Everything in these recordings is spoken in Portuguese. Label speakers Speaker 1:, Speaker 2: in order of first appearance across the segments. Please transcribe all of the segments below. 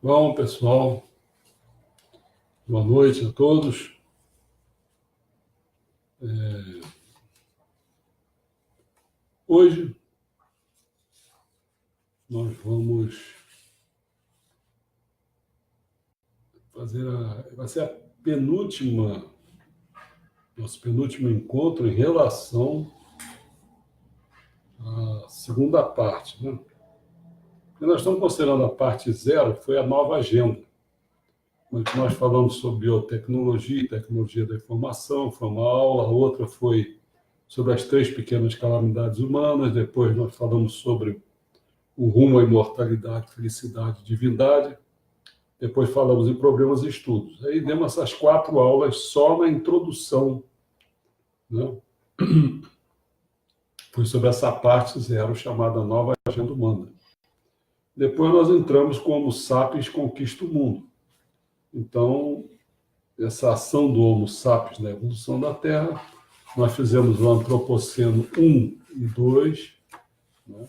Speaker 1: Bom, pessoal, boa noite a todos. Hoje nós vamos fazer vai ser nosso penúltimo encontro em relação à segunda parte, né? E nós estamos considerando a parte 0, foi a nova agenda. Mas nós falamos sobre biotecnologia e tecnologia da informação, foi uma aula, a outra foi sobre as 3 pequenas calamidades humanas, depois nós falamos sobre o rumo à imortalidade, felicidade e divindade, depois falamos em problemas e estudos. Aí demos essas 4 aulas só na introdução, né? Foi sobre essa parte 0, chamada Nova Agenda Humana. Depois nós entramos como Sapiens conquista o mundo. Então, essa ação do Homo sapiens na evolução da Terra, nós fizemos o Antropoceno 1 e 2, né?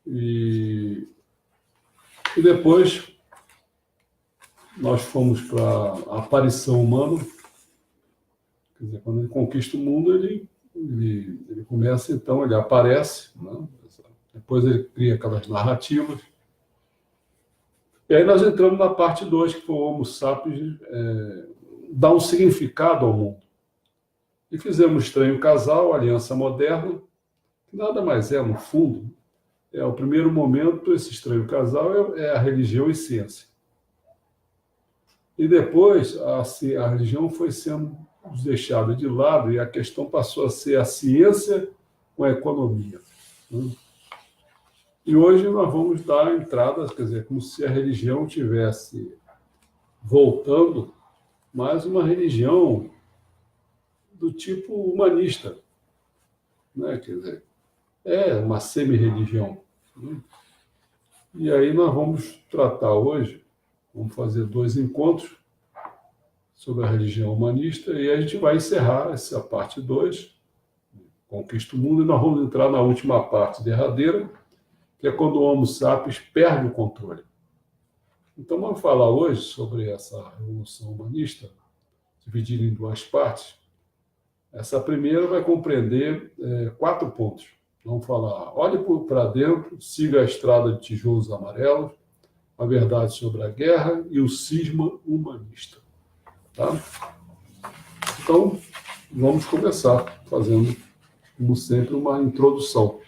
Speaker 1: E depois nós fomos para a aparição humana. Quer dizer, quando ele conquista o mundo, ele começa, então, ele aparece, né? Depois ele cria aquelas narrativas. E aí nós entramos na parte 2, que foi o Homo sapiens dar um significado ao mundo. E fizemos Estranho Casal, Aliança Moderna, que nada mais é, no fundo, o primeiro momento, esse Estranho Casal é a religião e ciência. E depois a religião foi sendo deixada de lado e a questão passou a ser a ciência com a economia, né? E hoje nós vamos dar entrada, quer dizer, como se a religião tivesse voltando, mais uma religião do tipo humanista, né? Quer dizer, é uma semi-religião, né? E aí nós vamos tratar hoje, vamos fazer 2 encontros sobre a religião humanista e a gente vai encerrar essa parte 2, Conquista o Mundo, e nós vamos entrar na última parte derradeira, que é quando o Homo sapiens perde o controle. Então vamos falar hoje sobre essa revolução humanista, dividida em 2 partes. Essa primeira vai compreender 4 pontos. Vamos falar, olhe para dentro, siga a estrada de tijolos amarelos, a verdade sobre a guerra e o cisma humanista. Tá? Então, vamos começar fazendo, como sempre, uma introdução.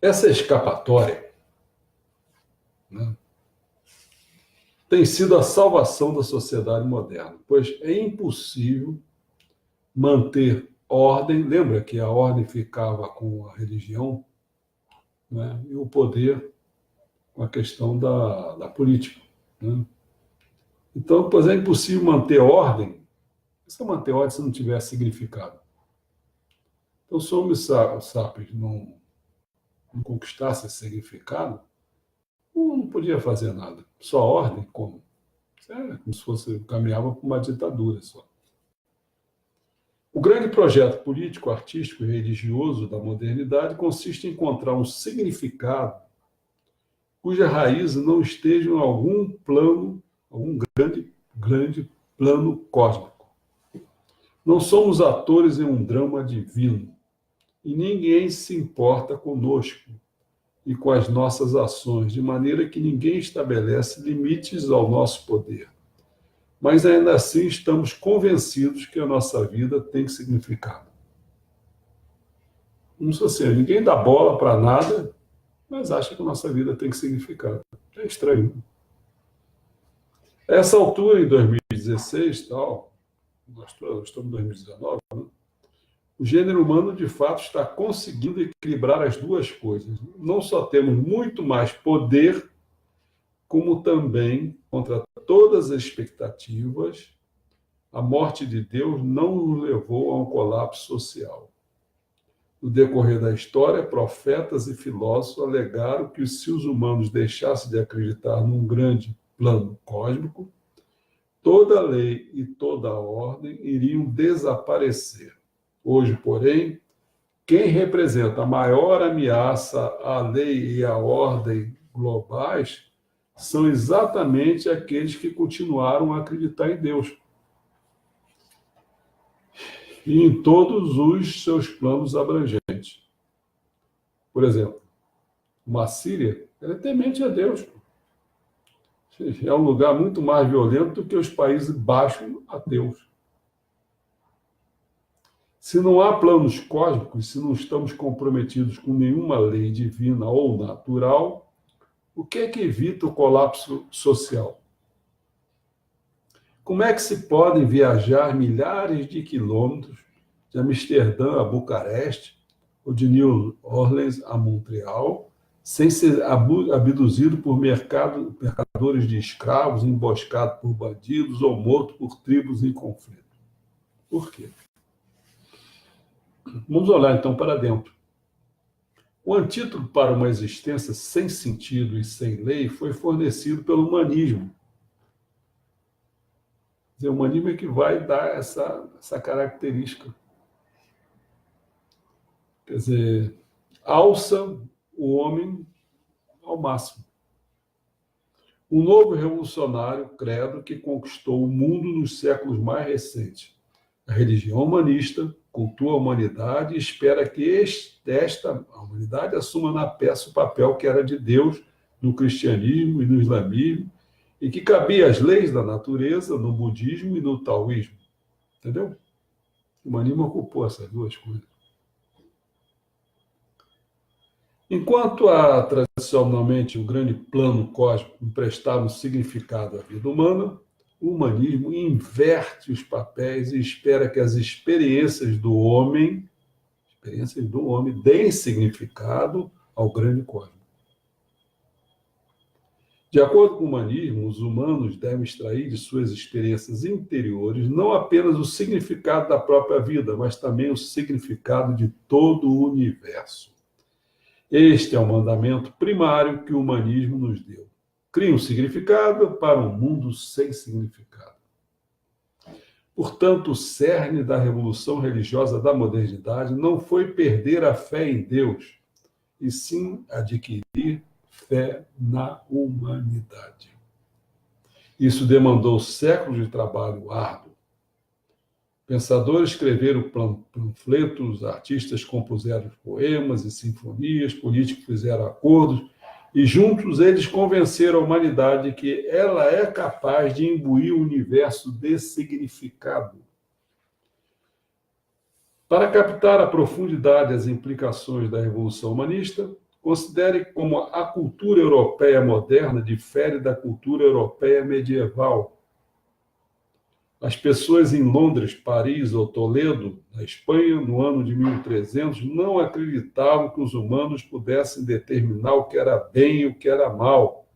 Speaker 1: Essa escapatória, né, tem sido a salvação da sociedade moderna, pois é impossível manter ordem. Lembra que a ordem ficava com a religião, né, e o poder com a questão da política, né? Então, pois é impossível manter ordem. Se manter ordem se não tiver significado. Então, se o Homo sapiens não conquistasse esse significado, não podia fazer nada. Só ordem, como? Como se fosse, caminhava para uma ditadura só. O grande projeto político, artístico e religioso da modernidade consiste em encontrar um significado cuja raiz não esteja em algum plano, algum grande plano cósmico. Não somos atores em um drama divino, e ninguém se importa conosco e com as nossas ações, de maneira que ninguém estabelece limites ao nosso poder. Mas ainda assim estamos convencidos que a nossa vida tem significado. Não sei se ninguém dá bola para nada, mas acha que a nossa vida tem significado. É estranho. Essa altura, em 2016, nós estamos em 2019, né? O gênero humano, de fato, está conseguindo equilibrar as 2 coisas. Não só temos muito mais poder, como também, contra todas as expectativas, a morte de Deus não nos levou a um colapso social. No decorrer da história, profetas e filósofos alegaram que se os humanos deixassem de acreditar num grande plano cósmico, toda lei e toda ordem iriam desaparecer. Hoje, porém, quem representa a maior ameaça à lei e à ordem globais são exatamente aqueles que continuaram a acreditar em Deus e em todos os seus planos abrangentes. Por exemplo, uma Síria, ela é temente a Deus. É um lugar muito mais violento do que os países baixos ateus. Se não há planos cósmicos, se não estamos comprometidos com nenhuma lei divina ou natural, o que é que evita o colapso social? Como é que se podem viajar milhares de quilômetros de Amsterdã a Bucareste ou de New Orleans a Montreal sem ser abduzido por mercadores de escravos, emboscado por bandidos ou morto por tribos em conflito? Por quê? Vamos olhar então para dentro. O antídoto para uma existência sem sentido e sem lei foi fornecido pelo humanismo. Quer dizer, o humanismo é que vai dar essa característica. Quer dizer, alça o homem ao máximo. Um novo revolucionário credo que conquistou o mundo nos séculos mais recentes. A religião humanista cultua a humanidade e espera que a humanidade assuma na peça o papel que era de Deus no cristianismo e no islamismo e que cabia às leis da natureza no budismo e no taoísmo. Entendeu? O humanismo ocupou essas duas coisas. Enquanto tradicionalmente o grande plano cósmico emprestava um significado à vida humana, o humanismo inverte os papéis e espera que as experiências do homem deem significado ao grande cósmico. De acordo com o humanismo, os humanos devem extrair de suas experiências interiores não apenas o significado da própria vida, mas também o significado de todo o universo. Este é o mandamento primário que o humanismo nos deu. Cria um significado para um mundo sem significado. Portanto, o cerne da revolução religiosa da modernidade não foi perder a fé em Deus, e sim adquirir fé na humanidade. Isso demandou séculos de trabalho árduo. Pensadores escreveram panfletos, artistas compuseram poemas e sinfonias, políticos fizeram acordos, e juntos eles convenceram a humanidade que ela é capaz de imbuir o universo de significado. Para captar a profundidade e as implicações da Revolução Humanista, considere como a cultura europeia moderna difere da cultura europeia medieval. As pessoas em Londres, Paris ou Toledo, na Espanha, no ano de 1300, não acreditavam que os humanos pudessem determinar o que era bem e o que era mal,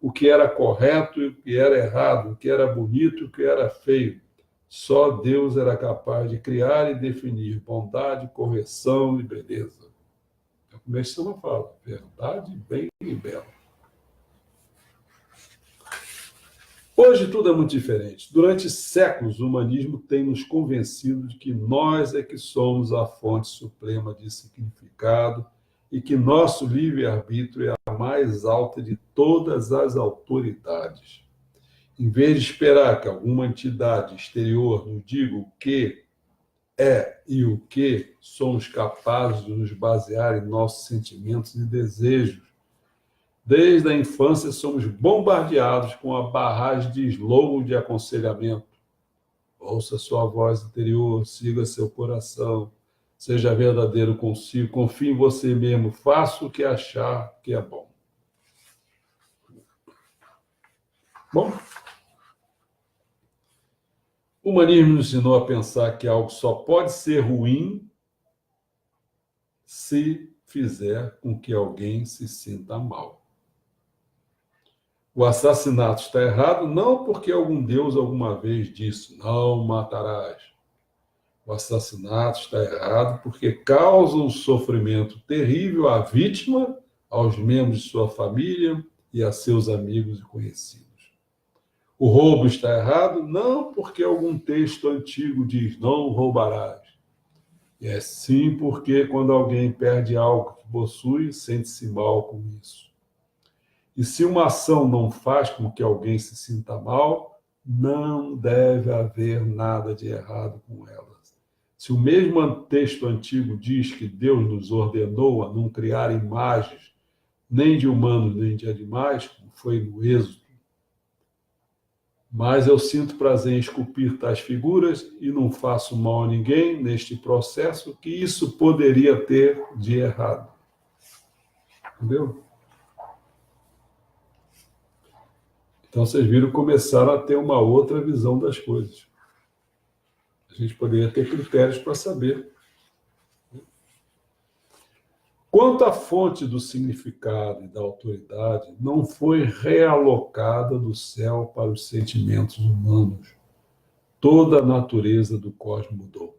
Speaker 1: o que era correto e o que era errado, o que era bonito e o que era feio. Só Deus era capaz de criar e definir bondade, correção e beleza. É como a Sama fala, verdade, bem e belo. Hoje tudo é muito diferente. Durante séculos, o humanismo tem nos convencido de que nós é que somos a fonte suprema de significado e que nosso livre-arbítrio é a mais alta de todas as autoridades. Em vez de esperar que alguma entidade exterior nos diga o que é e o que somos capazes de nos basear em nossos sentimentos e desejos, desde a infância, somos bombardeados com a barragem de slogan de aconselhamento. Ouça sua voz interior, siga seu coração, seja verdadeiro consigo, confie em você mesmo, faça o que achar que é bom. Bom, o humanismo nos ensinou a pensar que algo só pode ser ruim se fizer com que alguém se sinta mal. O assassinato está errado não porque algum Deus alguma vez disse, não matarás. O assassinato está errado porque causa um sofrimento terrível à vítima, aos membros de sua família e a seus amigos e conhecidos. O roubo está errado não porque algum texto antigo diz, não roubarás. E é sim porque quando alguém perde algo que possui, sente-se mal com isso. E se uma ação não faz com que alguém se sinta mal, não deve haver nada de errado com ela. Se o mesmo texto antigo diz que Deus nos ordenou a não criar imagens, nem de humanos, nem de animais, como foi no Êxodo, mas eu sinto prazer em esculpir tais figuras e não faço mal a ninguém neste processo, que isso poderia ter de errado. Entendeu? Então vocês viram, começaram a ter uma outra visão das coisas. A gente poderia ter critérios para saber. Quanto à fonte do significado e da autoridade, não foi realocada do céu para os sentimentos humanos. Toda a natureza do cosmos mudou.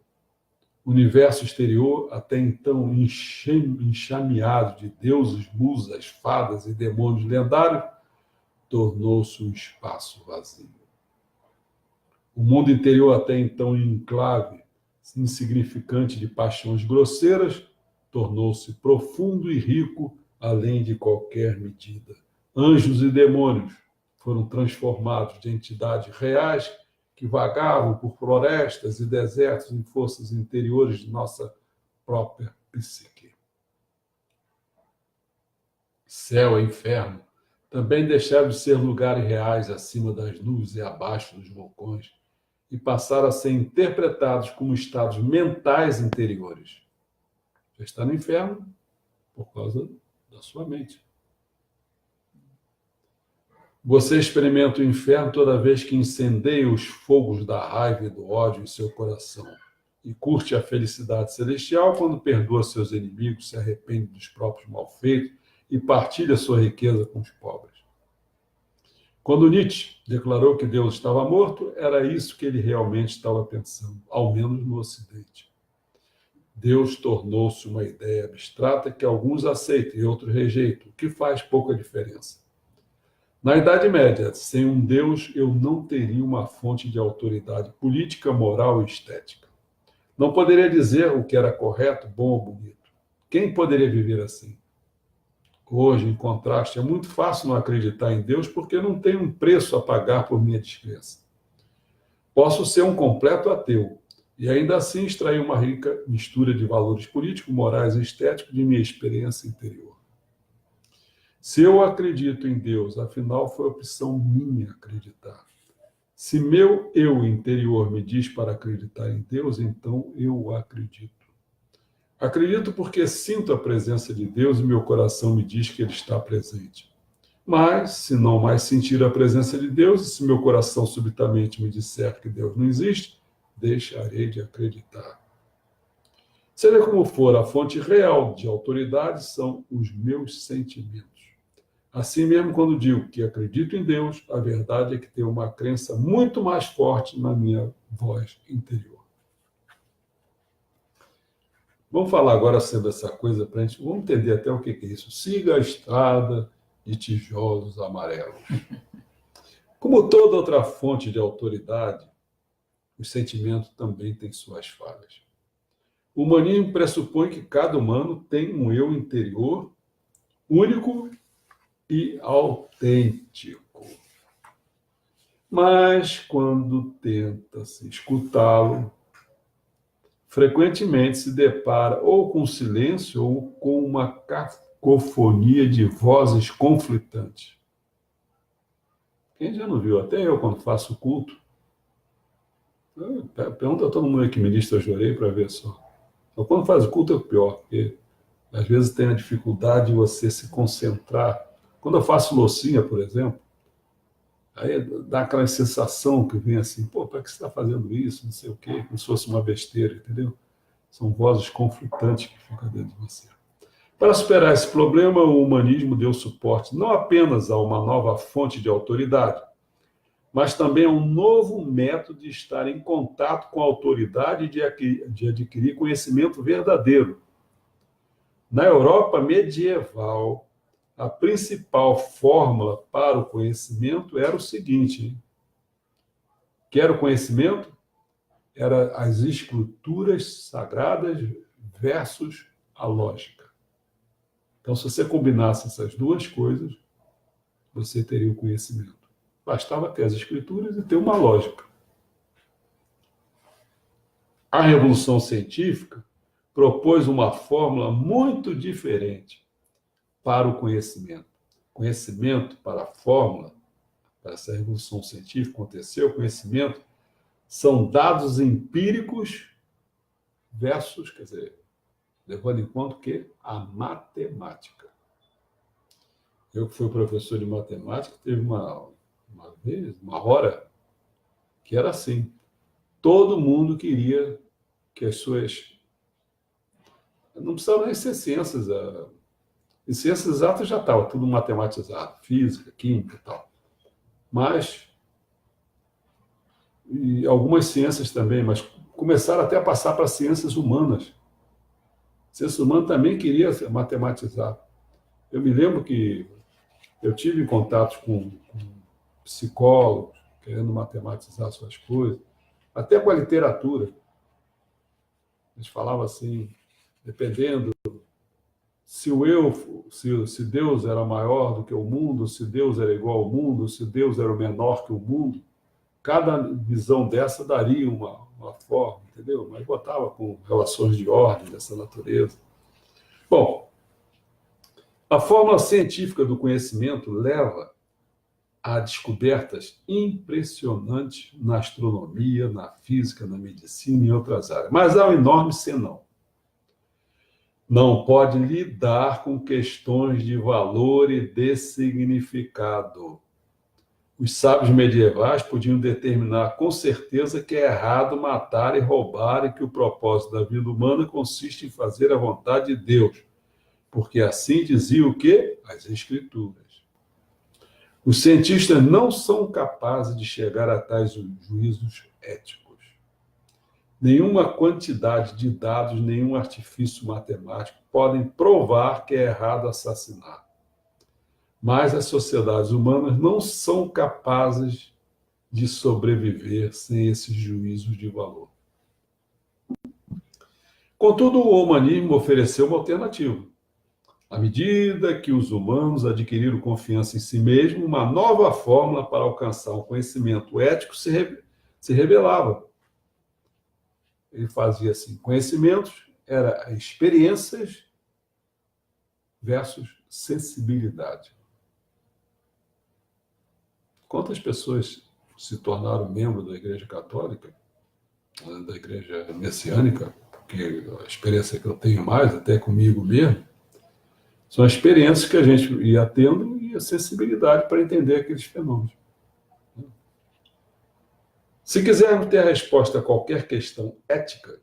Speaker 1: O universo exterior, até então enxameado de deuses, musas, fadas e demônios lendários, tornou-se um espaço vazio. O mundo interior, até então enclave, insignificante de paixões grosseiras, tornou-se profundo e rico além de qualquer medida. Anjos e demônios foram transformados de entidades reais que vagavam por florestas e desertos em forças interiores de nossa própria psique. Céu e inferno também deixaram de ser lugares reais acima das nuvens e abaixo dos vulcões e passaram a ser interpretados como estados mentais interiores. Você está no inferno por causa da sua mente. Você experimenta o inferno toda vez que incendeia os fogos da raiva e do ódio em seu coração e curte a felicidade celestial quando perdoa seus inimigos, se arrepende dos próprios malfeitos e partilha sua riqueza com os pobres. Quando Nietzsche declarou que Deus estava morto, era isso que ele realmente estava pensando, ao menos no Ocidente. Deus tornou-se uma ideia abstrata que alguns aceitam e outros rejeitam, o que faz pouca diferença. Na Idade Média, sem um Deus, eu não teria uma fonte de autoridade política, moral e estética. Não poderia dizer o que era correto, bom ou bonito. Quem poderia viver assim? Hoje, em contraste, é muito fácil não acreditar em Deus porque não tem um preço a pagar por minha descrença. Posso ser um completo ateu e ainda assim extrair uma rica mistura de valores políticos, morais e estéticos de minha experiência interior. Se eu acredito em Deus, afinal foi opção minha acreditar. Se meu eu interior me diz para acreditar em Deus, então eu acredito. Acredito porque sinto a presença de Deus e meu coração me diz que Ele está presente. Mas, se não mais sentir a presença de Deus, e se meu coração subitamente me disser que Deus não existe, deixarei de acreditar. Seja como for, a fonte real de autoridade são os meus sentimentos. Assim mesmo, quando digo que acredito em Deus, a verdade é que tenho uma crença muito mais forte na minha voz interior. Vamos falar agora sobre essa coisa para a gente, vamos entender até o que é isso. Siga a estrada de tijolos amarelos. Como toda outra fonte de autoridade, os sentimentos também têm suas falhas. O humanismo pressupõe que cada humano tem um eu interior único e autêntico. Mas, quando tenta-se escutá-lo, frequentemente se depara ou com silêncio ou com uma cacofonia de vozes conflitantes. Quem já não viu? Até eu, quando faço culto, pergunta a todo mundo que ministra, eu chorei para ver só. Então, quando faz o culto é o pior, porque às vezes tem a dificuldade de você se concentrar. Quando eu faço loucinha, por exemplo, aí dá aquela sensação que vem assim, pô, para que você está fazendo isso, não sei o quê, como se fosse uma besteira, entendeu? São vozes conflitantes que ficam dentro de você. Para superar esse problema, o humanismo deu suporte não apenas a uma nova fonte de autoridade, mas também a um novo método de estar em contato com a autoridade e de adquirir conhecimento verdadeiro. Na Europa medieval, a principal fórmula para o conhecimento era o seguinte: quer o conhecimento? era as escrituras sagradas versus a lógica. Então, se você combinasse essas duas coisas, você teria o conhecimento. Bastava ter as escrituras e ter uma lógica. A Revolução Científica propôs uma fórmula muito diferente para o conhecimento. Conhecimento para a fórmula, para essa Revolução Científica aconteceu, conhecimento são dados empíricos versus, quer dizer, levando em conta o quê? A matemática. Eu que fui professor de matemática, teve uma vez, uma hora, que era assim. Todo mundo queria que as suas... Não precisava nem ser ciências. Em ciências exatas já estava tudo matematizado. Física, química e tal. Mas... E algumas ciências também, mas começaram até a passar para ciências humanas. Ciências humanas também queria matematizar. Eu me lembro que eu tive contato com psicólogos, querendo matematizar suas coisas, até com a literatura. Eles falavam assim, dependendo se se Deus era maior do que o mundo, se Deus era igual ao mundo, se Deus era menor que o mundo, cada visão dessa daria uma forma, entendeu? Mas botava com relações de ordem dessa natureza. Bom, a fórmula científica do conhecimento leva a descobertas impressionantes na astronomia, na física, na medicina e em outras áreas. Mas há um enorme senão. Não pode lidar com questões de valor e de significado. Os sábios medievais podiam determinar com certeza que é errado matar e roubar e que o propósito da vida humana consiste em fazer a vontade de Deus, porque assim dizia o quê? As Escrituras. Os cientistas não são capazes de chegar a tais juízos éticos. Nenhuma quantidade de dados, nenhum artifício matemático podem provar que é errado assassinar. Mas as sociedades humanas não são capazes de sobreviver sem esses juízos de valor. Contudo, o humanismo ofereceu uma alternativa. À medida que os humanos adquiriram confiança em si mesmos, uma nova fórmula para alcançar um conhecimento ético se revelava. Ele fazia assim, conhecimentos era experiências versus sensibilidade. Quantas pessoas se tornaram membros da Igreja Católica, da Igreja Messiânica, porque a experiência que eu tenho mais, até comigo mesmo, são as experiências que a gente ia tendo e a sensibilidade para entender aqueles fenômenos. Se quisermos ter a resposta a qualquer questão ética,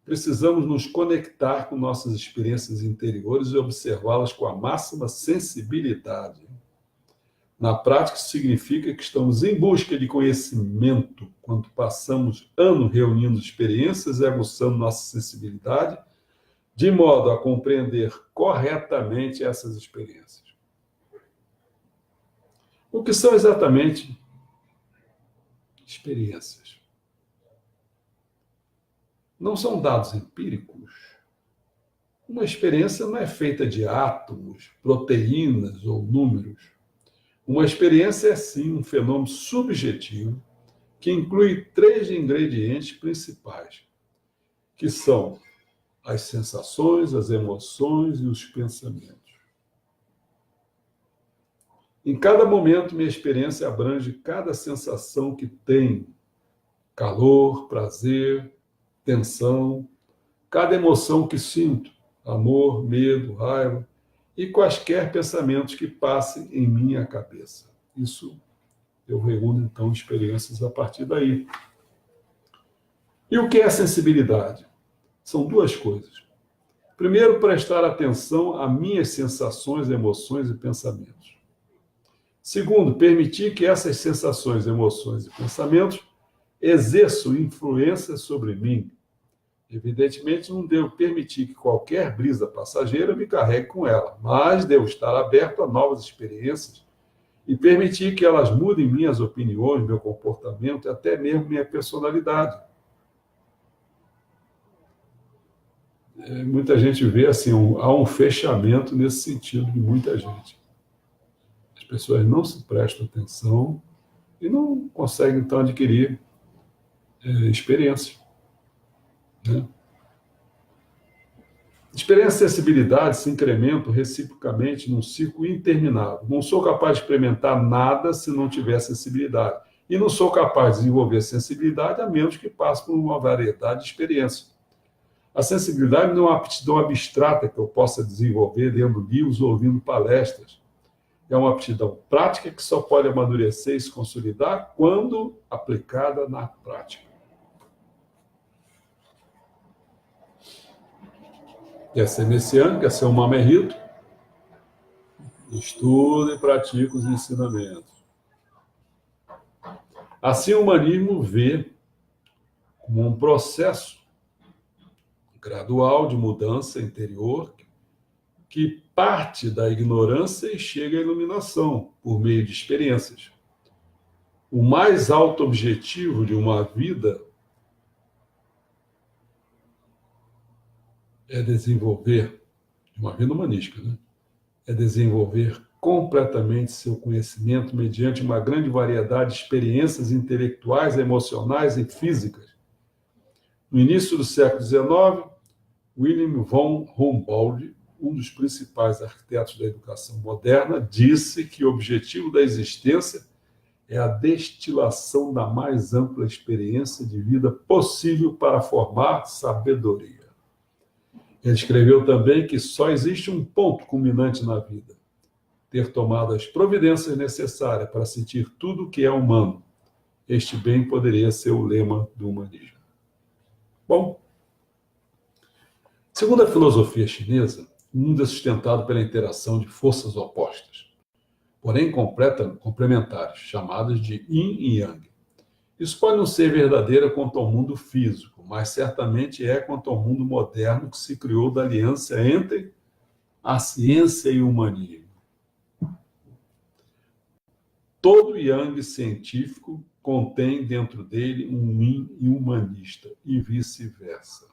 Speaker 1: precisamos nos conectar com nossas experiências interiores e observá-las com a máxima sensibilidade. Na prática, isso significa que estamos em busca de conhecimento quando passamos anos reunindo experiências e aguçando nossa sensibilidade, de modo a compreender corretamente essas experiências. O que são exatamente experiências? Não são dados empíricos. Uma experiência não é feita de átomos, proteínas ou números. Uma experiência é, sim, um fenômeno subjetivo que inclui 3 ingredientes principais, que são as sensações, as emoções e os pensamentos. Em cada momento, minha experiência abrange cada sensação que tem calor, prazer, tensão, cada emoção que sinto, amor, medo, raiva, e quaisquer pensamentos que passem em minha cabeça. Isso eu reúno, então, experiências a partir daí. E o que é sensibilidade? São 2 coisas. Primeiro, prestar atenção a minhas sensações, emoções e pensamentos. Segundo, permitir que essas sensações, emoções e pensamentos exerçam influência sobre mim. Evidentemente, não devo permitir que qualquer brisa passageira me carregue com ela, mas devo estar aberto a novas experiências e permitir que elas mudem minhas opiniões, meu comportamento e até mesmo minha personalidade. muita gente vê assim, há um fechamento nesse sentido de muita gente. As pessoas não se prestam atenção e não conseguem, então, adquirir experiência. Né? Experiência e sensibilidade se incrementam reciprocamente num ciclo interminável. Não sou capaz de experimentar nada se não tiver sensibilidade. E não sou capaz de desenvolver sensibilidade a menos que passe por uma variedade de experiências. A sensibilidade não é uma aptidão abstrata que eu possa desenvolver lendo livros ou ouvindo palestras. É uma aptidão prática que só pode amadurecer e se consolidar quando aplicada na prática. Quer ser messiânico, quer ser um mamerrito? Estuda e pratica os ensinamentos. Assim, o humanismo vê como um processo gradual de mudança interior que parte da ignorância e chega à iluminação por meio de experiências. O mais alto objetivo de uma vida é desenvolver, de uma vida humanística, né? É desenvolver completamente seu conhecimento mediante uma grande variedade de experiências intelectuais, emocionais e físicas. No início do século XIX, Wilhelm von Humboldt, um dos principais arquitetos da educação moderna, disse que o objetivo da existência é a destilação da mais ampla experiência de vida possível para formar sabedoria. Ele escreveu também que só existe um ponto culminante na vida: ter tomado as providências necessárias para sentir tudo o que é humano. Este bem poderia ser o lema do humanismo. Bom, segundo a filosofia chinesa, o mundo é sustentado pela interação de forças opostas, porém complementares, chamadas de yin e yang. Isso pode não ser verdadeiro quanto ao mundo físico, mas certamente é quanto ao mundo moderno que se criou da aliança entre a ciência e o humanismo. Todo yang científico contém dentro dele um yin humanista e vice-versa.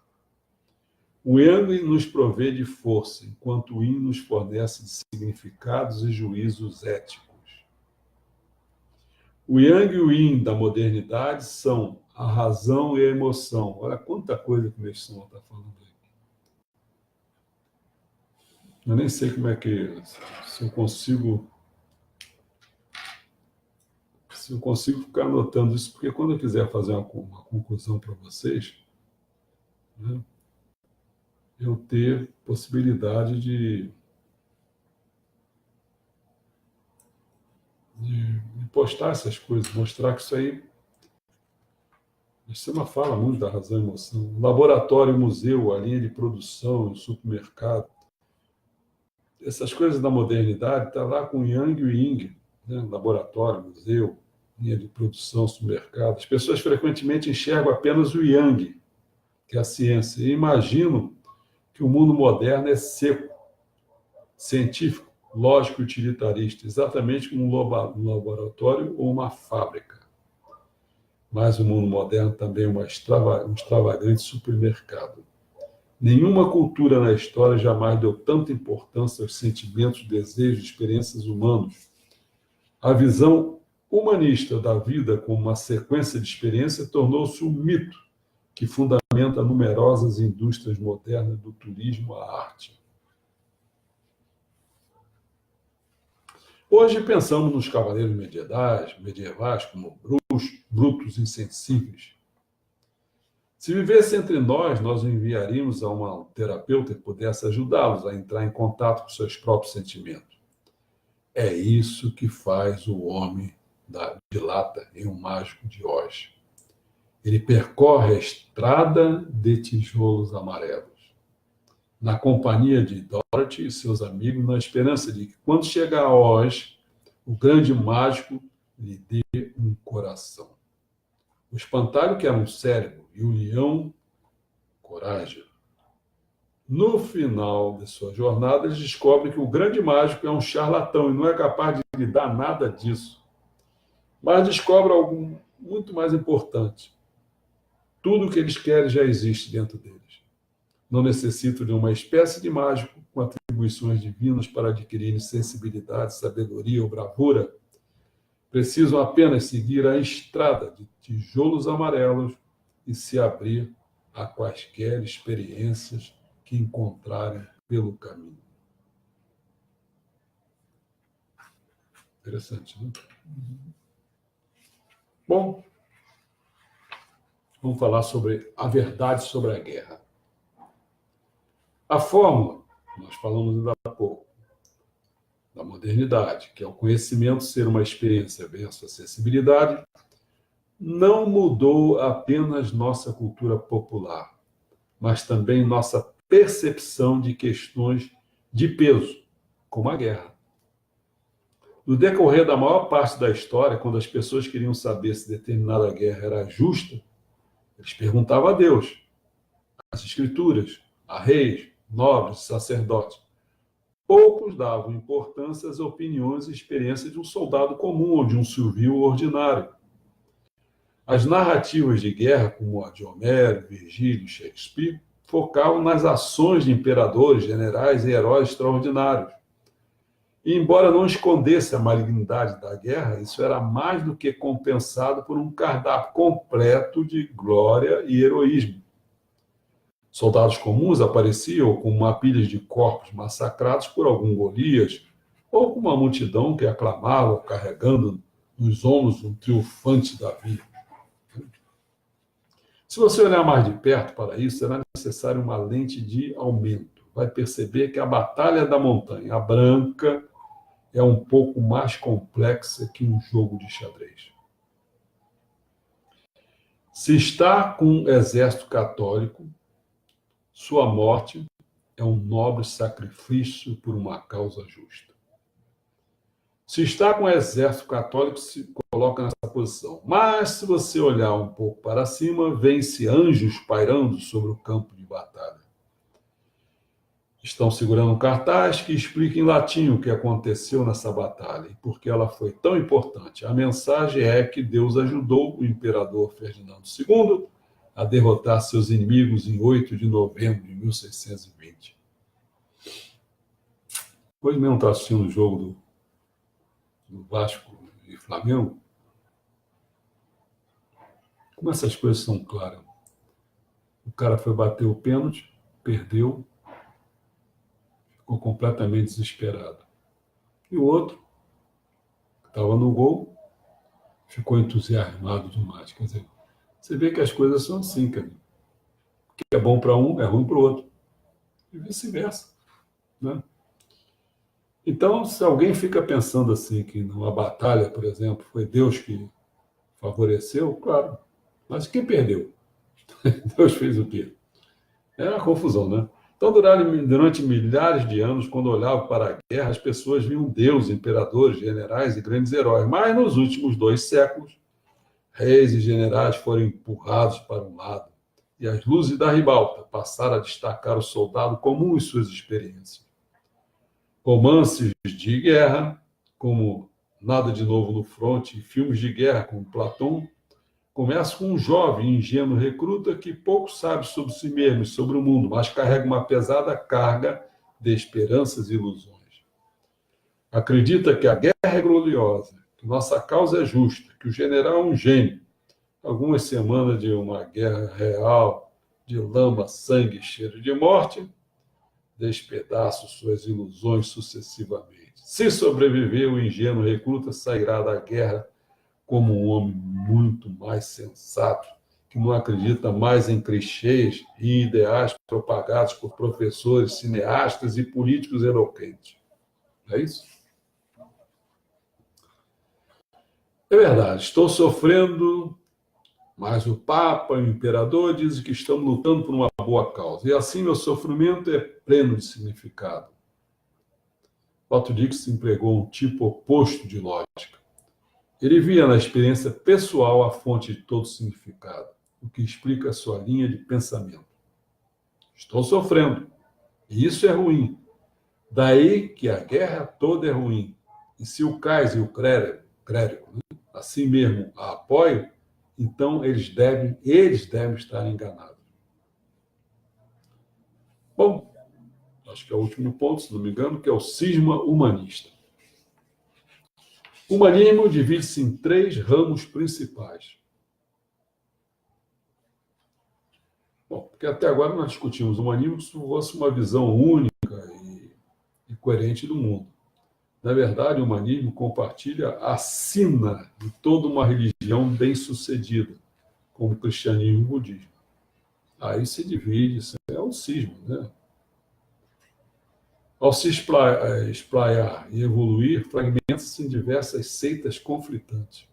Speaker 1: O yang nos provê de força, enquanto o yin nos fornece de significados e juízos éticos. O yang e o yin da modernidade são a razão e a emoção. Olha quanta coisa que o Messon está falando aí. Eu nem sei como é que... Se eu consigo ficar anotando isso, porque quando eu quiser fazer uma conclusão para vocês, né, eu ter possibilidade de postar essas coisas, mostrar que isso aí... Você não fala muito da razão e emoção. Laboratório, museu, a linha de produção, o supermercado. Essas coisas da modernidade estão lá com Yang e o Ying, né? Laboratório, museu, linha de produção, supermercado. As pessoas frequentemente enxergam apenas o Yang, que é a ciência, e imaginam que o mundo moderno é seco, científico, lógico e utilitarista, exatamente como um laboratório ou uma fábrica. Mas o mundo moderno também é um extravagante supermercado. Nenhuma cultura na história jamais deu tanta importância aos sentimentos, desejos e experiências humanos. A visão humanista da vida como uma sequência de experiências tornou-se um mito que fundamenta numerosas indústrias modernas do turismo à arte. Hoje pensamos nos cavaleiros medievais como brutos insensíveis. Se vivesse entre nós, nós o enviaríamos a um terapeuta que pudesse ajudá-los a entrar em contato com seus próprios sentimentos. É isso que faz o homem de lata em O Mágico de Oz. Ele percorre a estrada de tijolos amarelos, na companhia de Dorothy e seus amigos, na esperança de que, quando chegar a Oz, o grande mágico lhe dê um coração. O espantalho quer um cérebro e o leão, coragem. No final de sua jornada, eles descobrem que o grande mágico é um charlatão e não é capaz de lhe dar nada disso. Mas descobre algo muito mais importante. Tudo o que eles querem já existe dentro deles. Não necessito de uma espécie de mágico com atribuições divinas para adquirir sensibilidade, sabedoria ou bravura. Precisam apenas seguir a estrada de tijolos amarelos e se abrir a quaisquer experiências que encontrarem pelo caminho. Interessante, né? Bom, vamos falar sobre a verdade sobre a guerra. A fórmula, nós falamos ainda há pouco, da modernidade, que é o conhecimento ser uma experiência versus a sensibilidade, não mudou apenas nossa cultura popular, mas também nossa percepção de questões de peso, como a guerra. No decorrer da maior parte da história, quando as pessoas queriam saber se determinada guerra era justa, eles perguntavam a Deus, às Escrituras, a reis, nobres, sacerdotes. Poucos davam importância às opiniões e experiências de um soldado comum ou de um civil ordinário. As narrativas de guerra, como a de Homero, Virgílio e Shakespeare, focavam nas ações de imperadores, generais e heróis extraordinários. E, embora não escondesse a malignidade da guerra, isso era mais do que compensado por um cardápio completo de glória e heroísmo. Soldados comuns apareciam com uma pilha de corpos massacrados por algum Golias, ou com uma multidão que aclamava, carregando nos ombros um triunfante Davi. Se você olhar mais de perto para isso, será necessário uma lente de aumento. Vai perceber que a Batalha da Montanha Branca é um pouco mais complexa que um jogo de xadrez. Se está com um exército católico, sua morte é um nobre sacrifício por uma causa justa. Se está com o exército católico, se coloca nessa posição. Mas, se você olhar um pouco para cima, vê-se anjos pairando sobre o campo de batalha. Estão segurando um cartaz que explica em latim o que aconteceu nessa batalha e por que ela foi tão importante. A mensagem é que Deus ajudou o imperador Ferdinando II a derrotar seus inimigos em 8 de novembro de 1620. Hoje mesmo está assistindo o jogo do Vasco e Flamengo. Como essas coisas são claras. O cara foi bater o pênalti, perdeu, ficou completamente desesperado. E o outro, que estava no gol, ficou entusiasmado demais. Quer dizer, você vê que as coisas são assim, cara. O que é bom para um é ruim para o outro. E vice-versa, né? Então, se alguém fica pensando assim, que numa batalha, por exemplo, foi Deus que favoreceu, claro. Mas quem perdeu? Deus fez o quê? É uma confusão, né? Então, durante milhares de anos, quando olhavam para a guerra, as pessoas viam Deus, imperadores, generais e grandes heróis. Mas nos últimos 2 séculos, reis e generais foram empurrados para um lado. E as luzes da ribalta passaram a destacar o soldado comum e suas experiências. Romances de guerra, como Nada de Novo no Fronte, e filmes de guerra, como Platão, começam com um jovem ingênuo recruta que pouco sabe sobre si mesmo e sobre o mundo, mas carrega uma pesada carga de esperanças e ilusões. Acredita que a guerra é gloriosa, que nossa causa é justa, que o general é um gênio. Algumas semanas de uma guerra real, de lama, sangue e cheiro de morte, despedaça suas ilusões sucessivamente. Se sobreviver, o ingênuo recruta sairá da guerra como um homem muito mais sensato, que não acredita mais em clichês e ideais propagados por professores, cineastas e políticos eloquentes. É isso? É verdade, estou sofrendo, mas o Papa e o Imperador dizem que estamos lutando por uma boa causa. E assim meu sofrimento é pleno de significado. Otto Dix empregou um tipo oposto de lógica. Ele via na experiência pessoal a fonte de todo significado, o que explica a sua linha de pensamento. Estou sofrendo, e isso é ruim. Daí que a guerra toda é ruim. E se o Kaiser e o clérigo, assim mesmo, a apoiam, então eles devem estar enganados. Bom, acho que é o último ponto, se não me engano, que é o cisma humanista. O humanismo divide-se em 3 ramos principais. Bom, porque até agora nós discutimos o humanismo se fosse uma visão única e coerente do mundo. Na verdade, o humanismo compartilha a sina de toda uma religião bem-sucedida, como o cristianismo e o budismo. Aí se divide, isso é o cisma, né? Ao se espraiar e evoluir, fragmenta-se em diversas seitas conflitantes.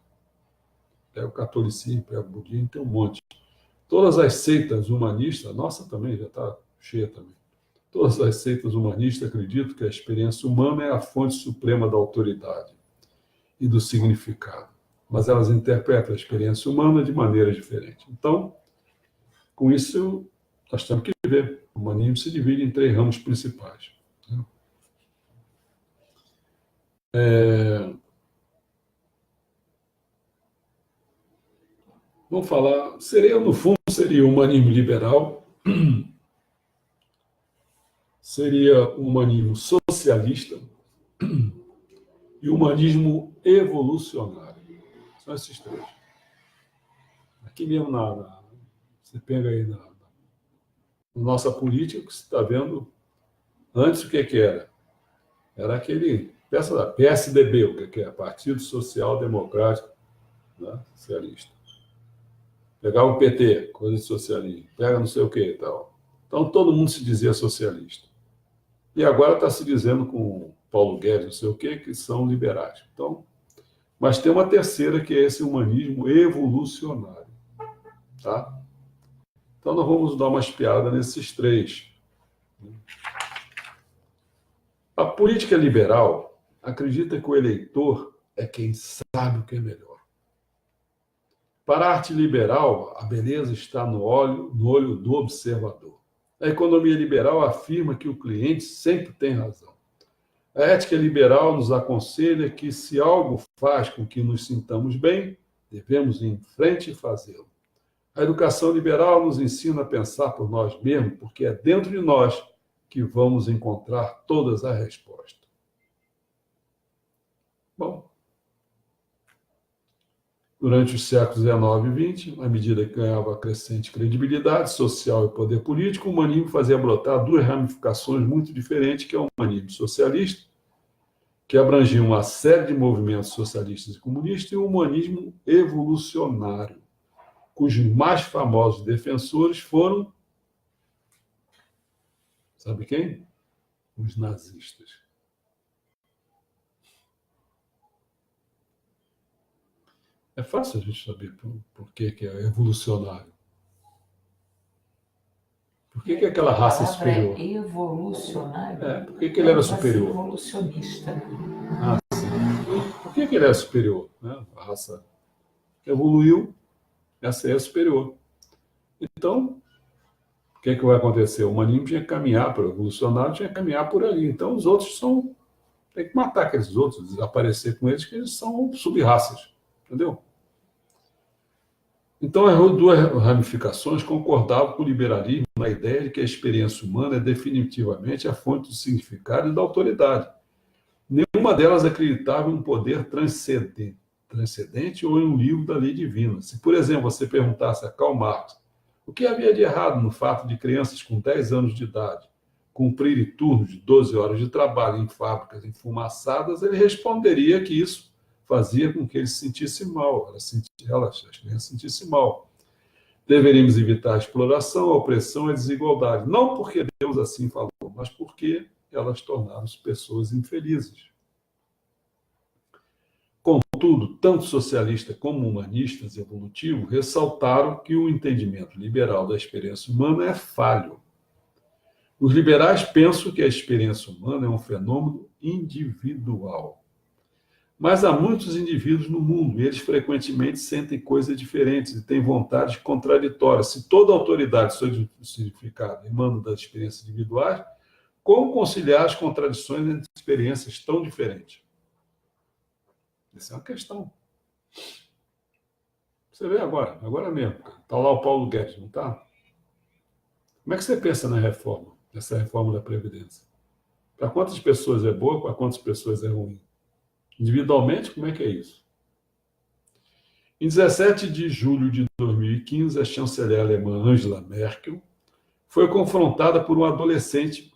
Speaker 1: Pega o catolicismo, pega o budismo, tem um monte. Todas as seitas humanistas, a nossa também já está cheia também. Todas as seitas humanistas acreditam que a experiência humana é a fonte suprema da autoridade e do significado. Mas elas interpretam a experiência humana de maneiras diferentes. Então, com isso, nós temos que ver. O humanismo se divide em 3 ramos principais. Vamos falar, no fundo, seria o humanismo liberal, seria o humanismo socialista e o humanismo evolucionário. São esses 3. Aqui mesmo, você pega aí na nossa política, que você está vendo, antes o que era? Era aquele, peça da PSDB, o que é? Partido Social Democrático, né? Socialista. Pegava o PT, coisa de socialismo, pega não sei o que e tal. Então todo mundo se dizia socialista. E agora está se dizendo com Paulo Guedes, não sei o que são liberais. Então, mas tem uma terceira, que é esse humanismo evolucionário. Tá? Então nós vamos dar uma espiada nesses 3. A política liberal acredita que o eleitor é quem sabe o que é melhor. Para a arte liberal, a beleza está no olho do observador. A economia liberal afirma que o cliente sempre tem razão. A ética liberal nos aconselha que, se algo faz com que nos sintamos bem, devemos ir em frente e fazê-lo. A educação liberal nos ensina a pensar por nós mesmos, porque é dentro de nós que vamos encontrar todas as respostas. Bom, durante os séculos XIX e XX, à medida que ganhava crescente credibilidade social e poder político, o humanismo fazia brotar 2 ramificações muito diferentes, que é o humanismo socialista, que abrangia uma série de movimentos socialistas e comunistas, e o humanismo evolucionário, cujos mais famosos defensores foram, sabe quem? Os nazistas. É fácil a gente saber por que é evolucionário. Por que é aquela raça superior?
Speaker 2: Evolucionário?
Speaker 1: Por que ele era superior?
Speaker 2: Evolucionista.
Speaker 1: Sim. Por que ele era superior? Né? A raça evoluiu, essa é a superior. Então, o que vai acontecer? O humanismo tinha que caminhar para o evolucionário, tinha que caminhar por ali. Então, os outros tem que matar aqueles outros, desaparecer com eles, que eles são sub-raças. Entendeu? Então, as 2 ramificações concordavam com o liberalismo na ideia de que a experiência humana é definitivamente a fonte do significado e da autoridade. Nenhuma delas acreditava em um poder transcendente ou em um livro da lei divina. Se, por exemplo, você perguntasse a Karl Marx o que havia de errado no fato de crianças com 10 anos de idade cumprirem turnos de 12 horas de trabalho em fábricas enfumaçadas, ele responderia que isso fazia com que ele se sentisse mal, as crianças se sentissem mal. Deveríamos evitar a exploração, a opressão e a desigualdade, não porque Deus assim falou, mas porque elas tornaram-se pessoas infelizes. Contudo, tanto socialistas como humanistas evolutivos ressaltaram que o entendimento liberal da experiência humana é falho. Os liberais pensam que a experiência humana é um fenômeno individual. Mas há muitos indivíduos no mundo e eles frequentemente sentem coisas diferentes e têm vontades contraditórias. Se toda autoridade sobre o significado emana das experiências individuais, como conciliar as contradições entre experiências tão diferentes? Essa é uma questão. Você vê agora mesmo. Está lá o Paulo Guedes, não está? Como é que você pensa na reforma? essa reforma da Previdência? Para quantas pessoas é boa, para quantas pessoas é ruim? Individualmente, como é que é isso? Em 17 de julho de 2015, a chanceler alemã Angela Merkel foi confrontada por uma adolescente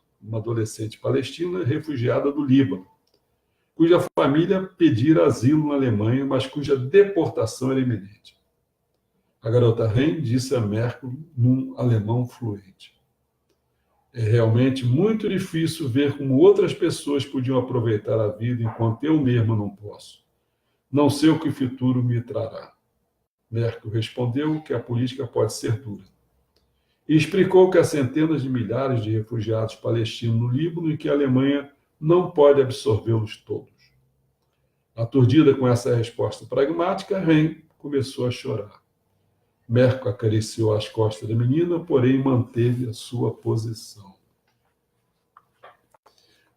Speaker 1: palestina refugiada do Líbano, cuja família pedira asilo na Alemanha, mas cuja deportação era iminente. A garota Rein disse a Merkel num alemão fluente: é realmente muito difícil ver como outras pessoas podiam aproveitar a vida enquanto eu mesma não posso. Não sei o que o futuro me trará. Merkel respondeu que a política pode ser dura. E explicou que há centenas de milhares de refugiados palestinos no Líbano e que a Alemanha não pode absorvê-los todos. Aturdida com essa resposta pragmática, Rein começou a chorar. Merkel acariciou as costas da menina, porém manteve a sua posição.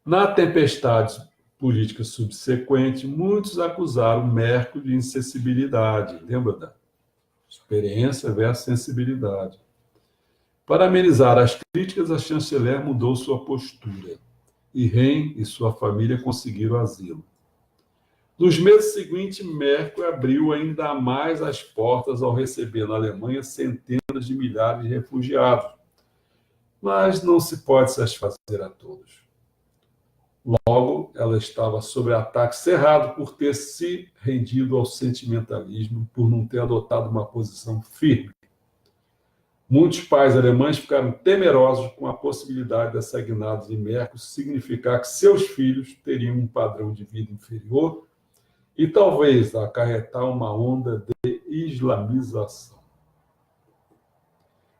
Speaker 1: Na tempestade política subsequente, muitos acusaram Merkel de insensibilidade. Lembra da experiência versus sensibilidade. Para amenizar as críticas, a chanceler mudou sua postura e Rein e sua família conseguiram asilo. Nos meses seguintes, Merkel abriu ainda mais as portas ao receber na Alemanha centenas de milhares de refugiados. Mas não se pode satisfazer a todos. Logo, ela estava sob ataque cerrado por ter se rendido ao sentimentalismo, por não ter adotado uma posição firme. Muitos pais alemães ficaram temerosos com a possibilidade dessa guinada de Merkel significar que seus filhos teriam um padrão de vida inferior e talvez acarretar uma onda de islamização.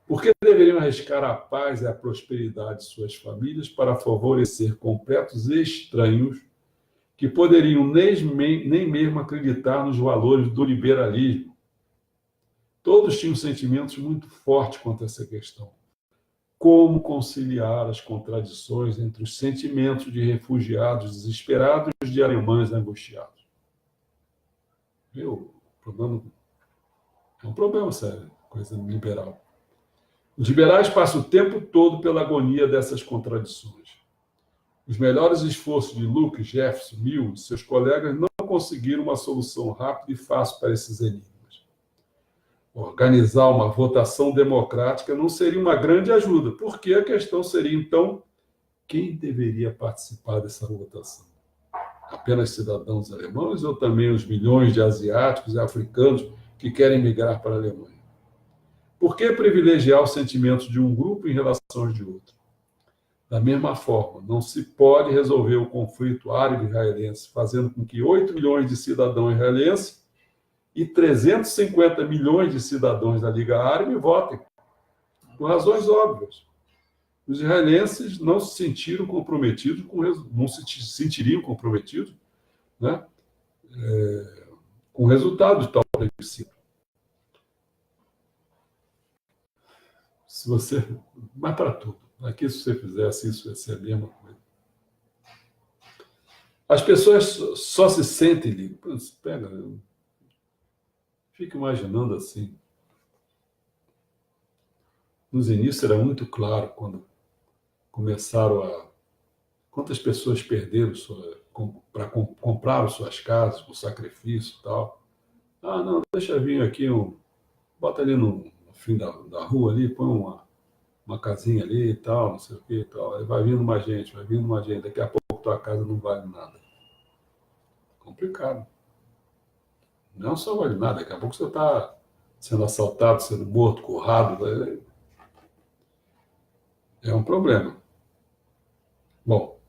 Speaker 1: Por que deveriam arriscar a paz e a prosperidade de suas famílias para favorecer completos estranhos que poderiam nem mesmo acreditar nos valores do liberalismo? Todos tinham sentimentos muito fortes quanto a essa questão. Como conciliar as contradições entre os sentimentos de refugiados desesperados e os de alemães angustiados? Viu? É um problema sério, coisa liberal. Os liberais passam o tempo todo pela agonia dessas contradições. Os melhores esforços de Luke, Jefferson, Mill e seus colegas não conseguiram uma solução rápida e fácil para esses enigmas. Organizar uma votação democrática não seria uma grande ajuda, porque a questão seria, então, quem deveria participar dessa votação? Apenas cidadãos alemães ou também os milhões de asiáticos e africanos que querem migrar para a Alemanha? Por que privilegiar os sentimentos de um grupo em relação aos de outro? Da mesma forma, não se pode resolver o conflito árabe-israelense fazendo com que 8 milhões de cidadãos israelenses e 350 milhões de cidadãos da Liga Árabe votem, por razões óbvias. Os israelenses não se sentiram comprometidos, não se sentiriam comprometidos, né, com o resultado de tal plebiscito. Se você... Mas para tudo. Aqui, se você fizesse isso, ia ser a mesma coisa. As pessoas só se sentem livres. Pega, fico imaginando assim. Nos inícios era muito claro quando começaram a... Quantas pessoas perderam para comprar suas casas, com sacrifício e tal. Ah, não, deixa vir aqui bota ali no fim da rua ali, põe uma casinha ali e tal, não sei o que e tal. Aí vai vindo mais gente, daqui a pouco tua casa não vale nada. Complicado. Não só vale nada, daqui a pouco você está sendo assaltado, sendo morto, currado. É um problema. Bom,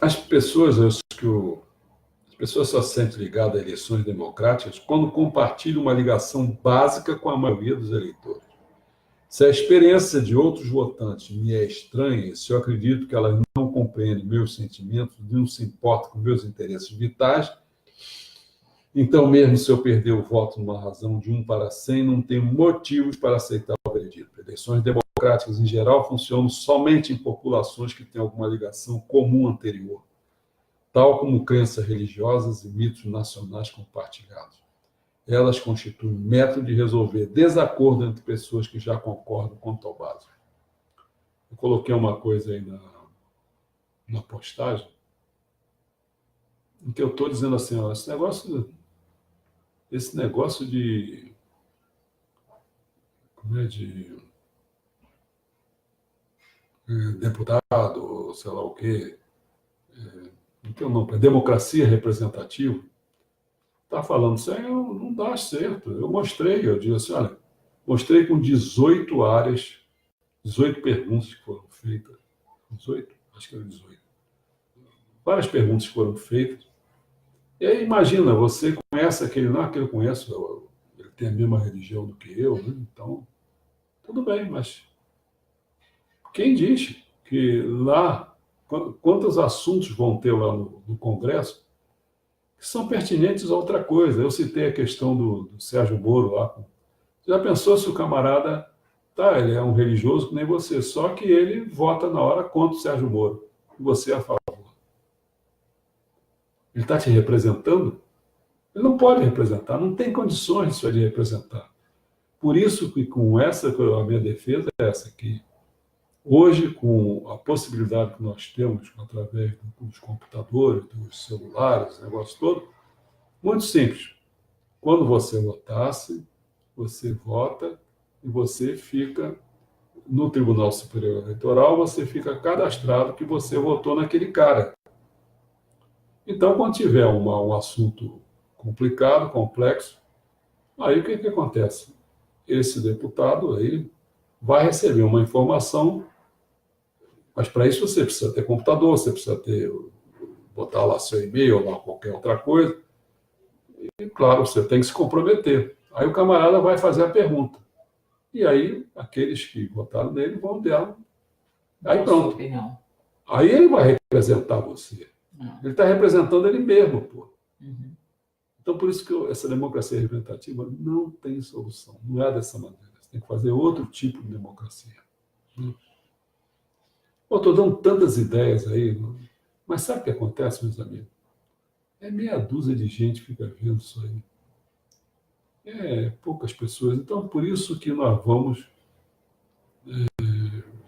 Speaker 1: as pessoas só se sentem ligadas a eleições democráticas quando compartilham uma ligação básica com a maioria dos eleitores. Se a experiência de outros votantes me é estranha, se eu acredito que elas não compreendem meus sentimentos, não se importam com meus interesses vitais, então, mesmo se eu perder o voto numa razão de 1 para 100, não tenho motivos para aceitar o veredito. Eleições democráticas, em geral, funcionam somente em populações que têm alguma ligação comum anterior, tal como crenças religiosas e mitos nacionais compartilhados. elas constituem um método de resolver desacordo entre pessoas que já concordam quanto ao básico. Eu coloquei uma coisa aí na postagem, em que eu estou dizendo assim, ó, esse negócio de, como é, de deputado, sei lá o quê, não tem o nome, é democracia representativa, está falando isso aí, não dá certo. Eu mostrei, eu disse assim, olha, mostrei com 18 áreas, 18 perguntas que foram feitas, 18? Acho que era 18. Várias perguntas foram feitas. E aí, imagina, você conhece aquele, não, aquele eu conheço, ele tem a mesma religião do que eu, né? Então, tudo bem, mas quem diz que lá, quantos assuntos vão ter lá no Congresso que são pertinentes a outra coisa? Eu citei a questão do Sérgio Moro lá. Já pensou se o camarada, tá, ele é um religioso que nem você, só que ele vota na hora contra o Sérgio Moro, e você é a favor. Ele está te representando? Ele não pode representar, não tem condições de representar. Por isso que com essa, a minha defesa é essa aqui. Hoje, com a possibilidade que nós temos através dos computadores, dos celulares, negócio todo, muito simples. Quando você votasse, você vota e você fica no Tribunal Superior Eleitoral, você fica cadastrado que você votou naquele cara. Então, quando tiver um assunto complicado, complexo, aí o que acontece? Esse deputado aí vai receber uma informação, mas para isso você precisa ter computador, você precisa botar lá seu e-mail ou lá qualquer outra coisa, e claro, você tem que se comprometer. Aí o camarada vai fazer a pergunta. E aí, aqueles que votaram nele vão dela. Aí pronto. Aí ele vai representar você. Ele está representando ele mesmo, pô.
Speaker 2: Uhum.
Speaker 1: Então, por isso que essa democracia representativa não tem solução. Não é dessa maneira. Você tem que fazer outro tipo de democracia. Eu estou dando tantas ideias aí, mas sabe o que acontece, meus amigos? É meia dúzia de gente que fica vendo isso aí. É poucas pessoas. Então, por isso que nós vamos,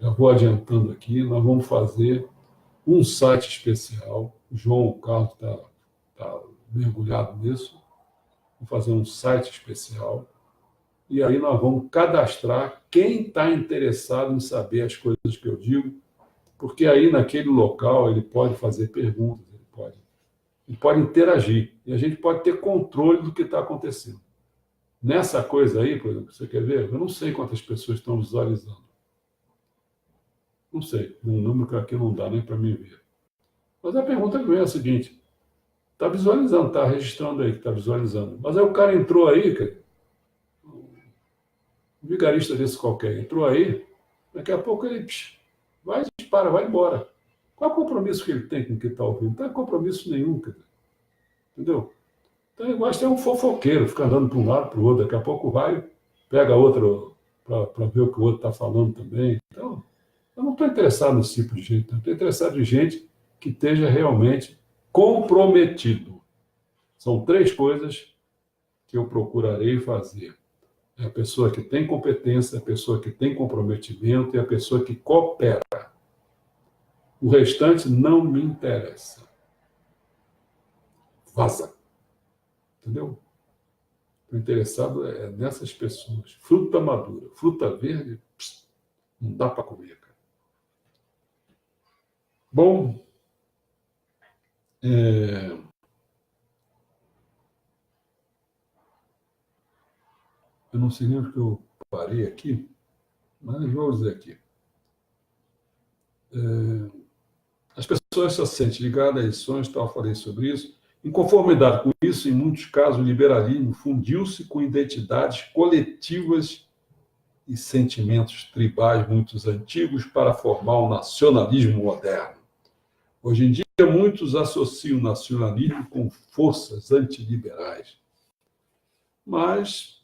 Speaker 1: já vou adiantando aqui, nós vamos fazer um site especial. O João Carlos está mergulhado nisso. Vamos fazer um site especial. E aí nós vamos cadastrar quem está interessado em saber as coisas que eu digo, porque aí naquele local ele pode fazer perguntas, ele pode interagir. E a gente pode ter controle do que está acontecendo. Nessa coisa aí, por exemplo, você quer ver? Eu não sei quantas pessoas estão visualizando. Não sei. Um número que aqui não dá nem para mim ver. Mas a pergunta que vem é a seguinte: está visualizando, está registrando aí que está visualizando. Mas aí o cara entrou aí, um vigarista desse qualquer, entrou aí, daqui a pouco ele vai, dispara, vai embora. Qual é o compromisso que ele tem com o que está ouvindo? Não tem compromisso nenhum, entendeu? Então ele gosta de um fofoqueiro, fica andando para um lado, para o outro, daqui a pouco vai, pega outro para ver o que o outro está falando também. Então, eu não estou interessado nesse tipo de gente, eu estou interessado em gente que esteja realmente comprometido. São 3 coisas que eu procurarei fazer. É a pessoa que tem competência, a pessoa que tem comprometimento e a pessoa que coopera. O restante não me interessa. Vaza. Entendeu? Estou interessado nessas pessoas. Fruta madura. Fruta verde, não dá para comer, cara. Bom, eu não sei nem o que eu parei aqui, mas vou dizer aqui. As pessoas se sentem ligadas a eleições, eu falei sobre isso. Em conformidade com isso, em muitos casos, o liberalismo fundiu-se com identidades coletivas e sentimentos tribais muito antigos para formar um nacionalismo moderno. Hoje em dia, muitos associam o nacionalismo com forças antiliberais. Mas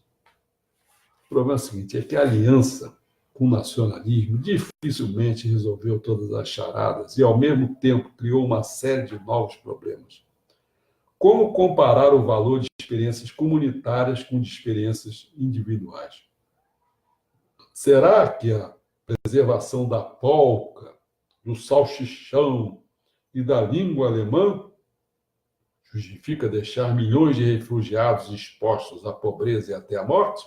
Speaker 1: o problema é o seguinte, é que a aliança com o nacionalismo dificilmente resolveu todas as charadas e, ao mesmo tempo, criou uma série de novos problemas. Como comparar o valor de experiências comunitárias com de experiências individuais? Será que a preservação da polca, do salchichão e da língua alemã justifica deixar milhões de refugiados expostos à pobreza e até à morte?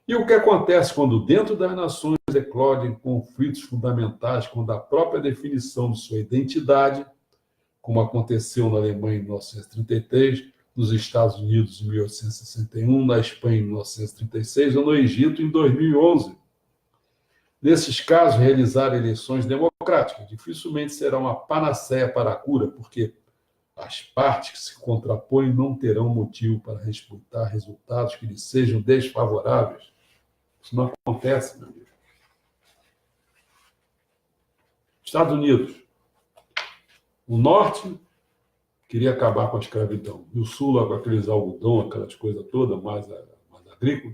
Speaker 1: E o que acontece quando dentro das nações eclodem conflitos fundamentais quando a própria definição de sua identidade, como aconteceu na Alemanha em 1933, nos Estados Unidos em 1861, na Espanha em 1936 ou no Egito em 2011? Nesses casos, realizar eleições democráticas dificilmente será uma panaceia para a cura, porque as partes que se contrapõem não terão motivo para disputar resultados que lhes sejam desfavoráveis. Isso não acontece, meu amigo. Estados Unidos. O norte queria acabar com a escravidão. E o sul, com aqueles algodão, aquelas coisas todas, mais agrícola,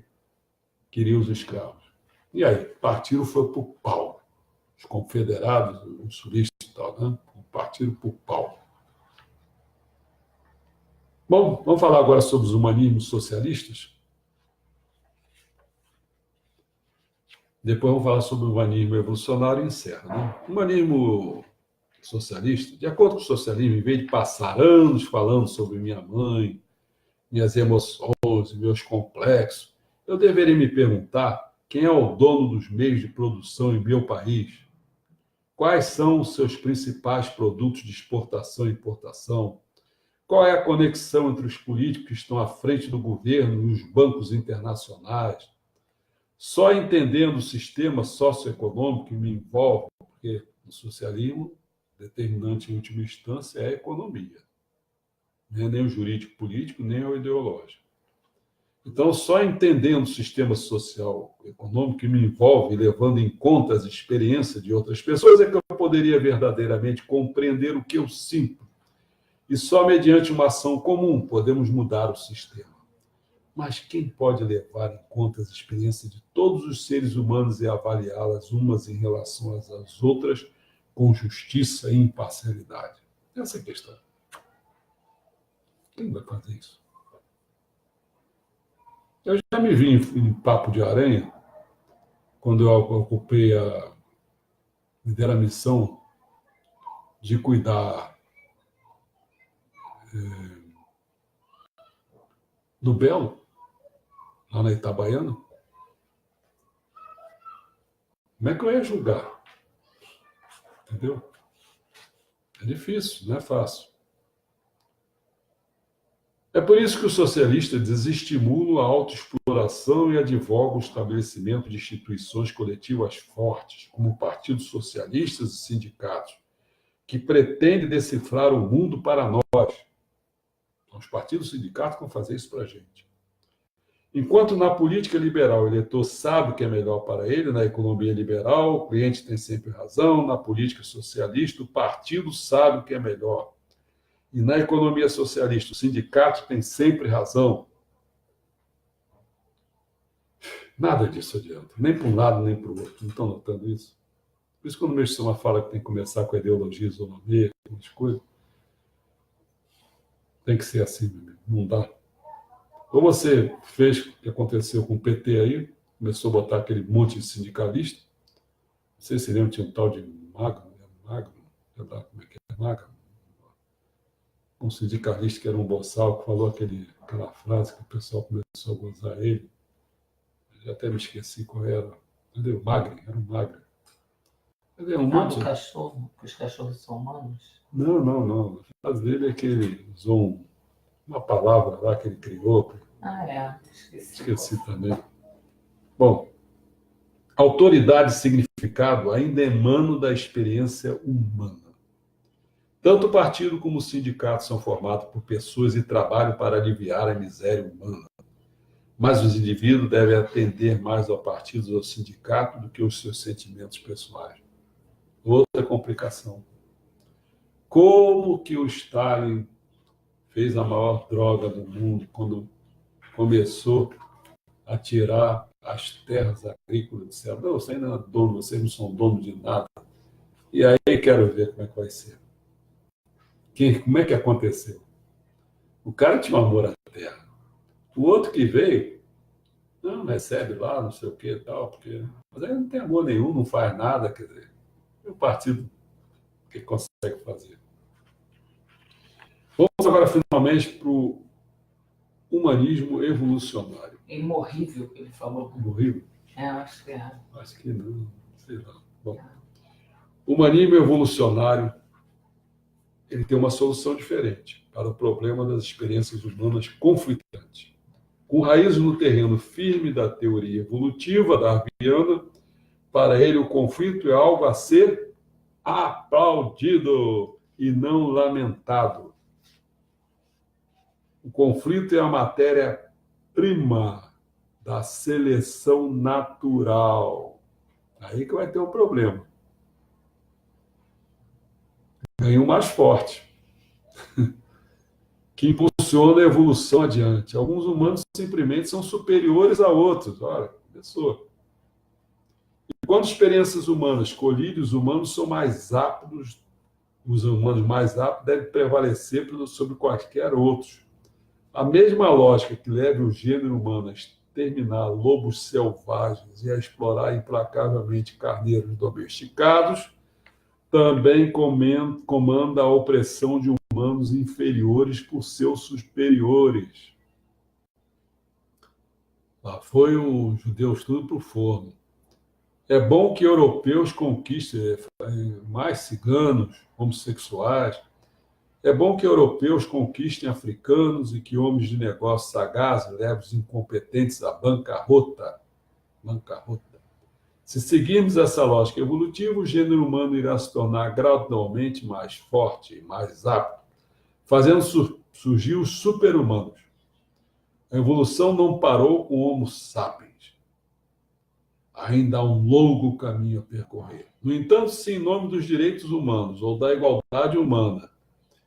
Speaker 1: queria os escravos. E aí, partiram foi para o pau. Os confederados, os sulistas e tal, né? Partiram para o pau. Bom, vamos falar agora sobre os humanismos socialistas. Depois vamos falar sobre o humanismo evolucionário e encerra. Né? O humanismo socialista, de acordo com o socialismo, em vez de passar anos falando sobre minha mãe, minhas emoções, meus complexos, eu deveria me perguntar quem é o dono dos meios de produção em meu país, quais são os seus principais produtos de exportação e importação, qual é a conexão entre os políticos que estão à frente do governo e os bancos internacionais. Só entendendo o sistema socioeconômico que me envolve, porque no socialismo, determinante em última instância é a economia. Não é nem o jurídico-político, nem o ideológico. Então, só entendendo o sistema social econômico que me envolve, levando em conta as experiências de outras pessoas, é que eu poderia verdadeiramente compreender o que eu sinto. E só mediante uma ação comum podemos mudar o sistema. Mas quem pode levar em conta as experiências de todos os seres humanos e avaliá-las umas em relação às outras com justiça e imparcialidade? Essa é a questão. Quem vai fazer isso? Eu já me vi em Papo de Aranha, quando eu ocupei a missão de cuidar do Belo, lá na Itabaiana. Como é que eu ia julgar? Entendeu? É difícil, não é fácil. É por isso que os socialistas desestimulam a autoexploração e advogam o estabelecimento de instituições coletivas fortes, como partidos socialistas e sindicatos, que pretendem decifrar o mundo para nós. Então, os partidos e sindicatos vão fazer isso para a gente. Enquanto na política liberal o eleitor sabe o que é melhor para ele, na economia liberal o cliente tem sempre razão, na política socialista o partido sabe o que é melhor. E na economia socialista o sindicato tem sempre razão. Nada disso adianta, nem para um lado nem para o outro. Não estão notando isso? Por isso, quando o meu sistema fala que tem que começar com a ideologia isonomia, algumas coisas, tem que ser assim, meu amigo. Não dá. Ou você fez o que aconteceu com o PT aí, começou a botar aquele monte de sindicalista, não sei se lembra, tinha um tal de Magno, como é que é? Magno. Um sindicalista que era um boçal, que falou aquela frase que o pessoal começou a gozar ele. Eu já até me esqueci qual era. Entendeu? Magre, era um magre.
Speaker 2: Um monte do cachorro, que os cachorros são humanos?
Speaker 1: Não. A frase dele é que ele usou uma palavra lá que ele criou. Esqueci também. Bom, autoridade e significado ainda emanam da experiência humana. Tanto o partido como o sindicato são formados por pessoas e trabalham para aliviar a miséria humana. Mas os indivíduos devem atender mais ao partido ou ao sindicato do que aos seus sentimentos pessoais. Outra complicação. Como que o Stalin fez a maior droga do mundo quando começou a tirar as terras agrícolas? Disseram, não, você ainda não é dono, vocês não são dono de nada. E aí quero ver como é que vai ser. Como é que aconteceu? O cara tinha um amor à terra. O outro que veio, não recebe lá, não sei o que e tal, porque... Mas aí não tem amor nenhum, não faz nada, quer dizer, e o partido que consegue fazer. Vamos agora finalmente para o humanismo evolucionário.
Speaker 2: Imorrível, que ele falou.
Speaker 1: Imorrível?
Speaker 2: Acho que é.
Speaker 1: Acho que não, sei lá. Bom, o humanismo evolucionário ele tem uma solução diferente para o problema das experiências humanas conflitantes. Com raízes no terreno firme da teoria evolutiva darwiniana, para ele o conflito é algo a ser aplaudido e não lamentado. O conflito é a matéria-prima da seleção natural. Aí que vai ter um problema. Ganha o mais forte, que impulsiona a evolução adiante. Alguns humanos simplesmente são superiores a outros. Olha, pessoa. E quando experiências humanas colidem, os humanos são mais aptos, os humanos mais aptos devem prevalecer sobre quaisquer outros. A mesma lógica que leva o gênero humano a exterminar lobos selvagens e a explorar implacavelmente carneiros domesticados, também comanda a opressão de humanos inferiores por seus superiores. Lá foi os judeus tudo para o forno. É bom que europeus conquistem mais ciganos, homossexuais. É bom que europeus conquistem africanos e que homens de negócios sagazes levem os incompetentes à bancarrota. Bancarrota. Se seguirmos essa lógica evolutiva, o gênero humano irá se tornar gradualmente mais forte e mais apto, fazendo surgir os super-humanos. A evolução não parou com o Homo sapiens. Ainda há um longo caminho a percorrer. No entanto, se em nome dos direitos humanos ou da igualdade humana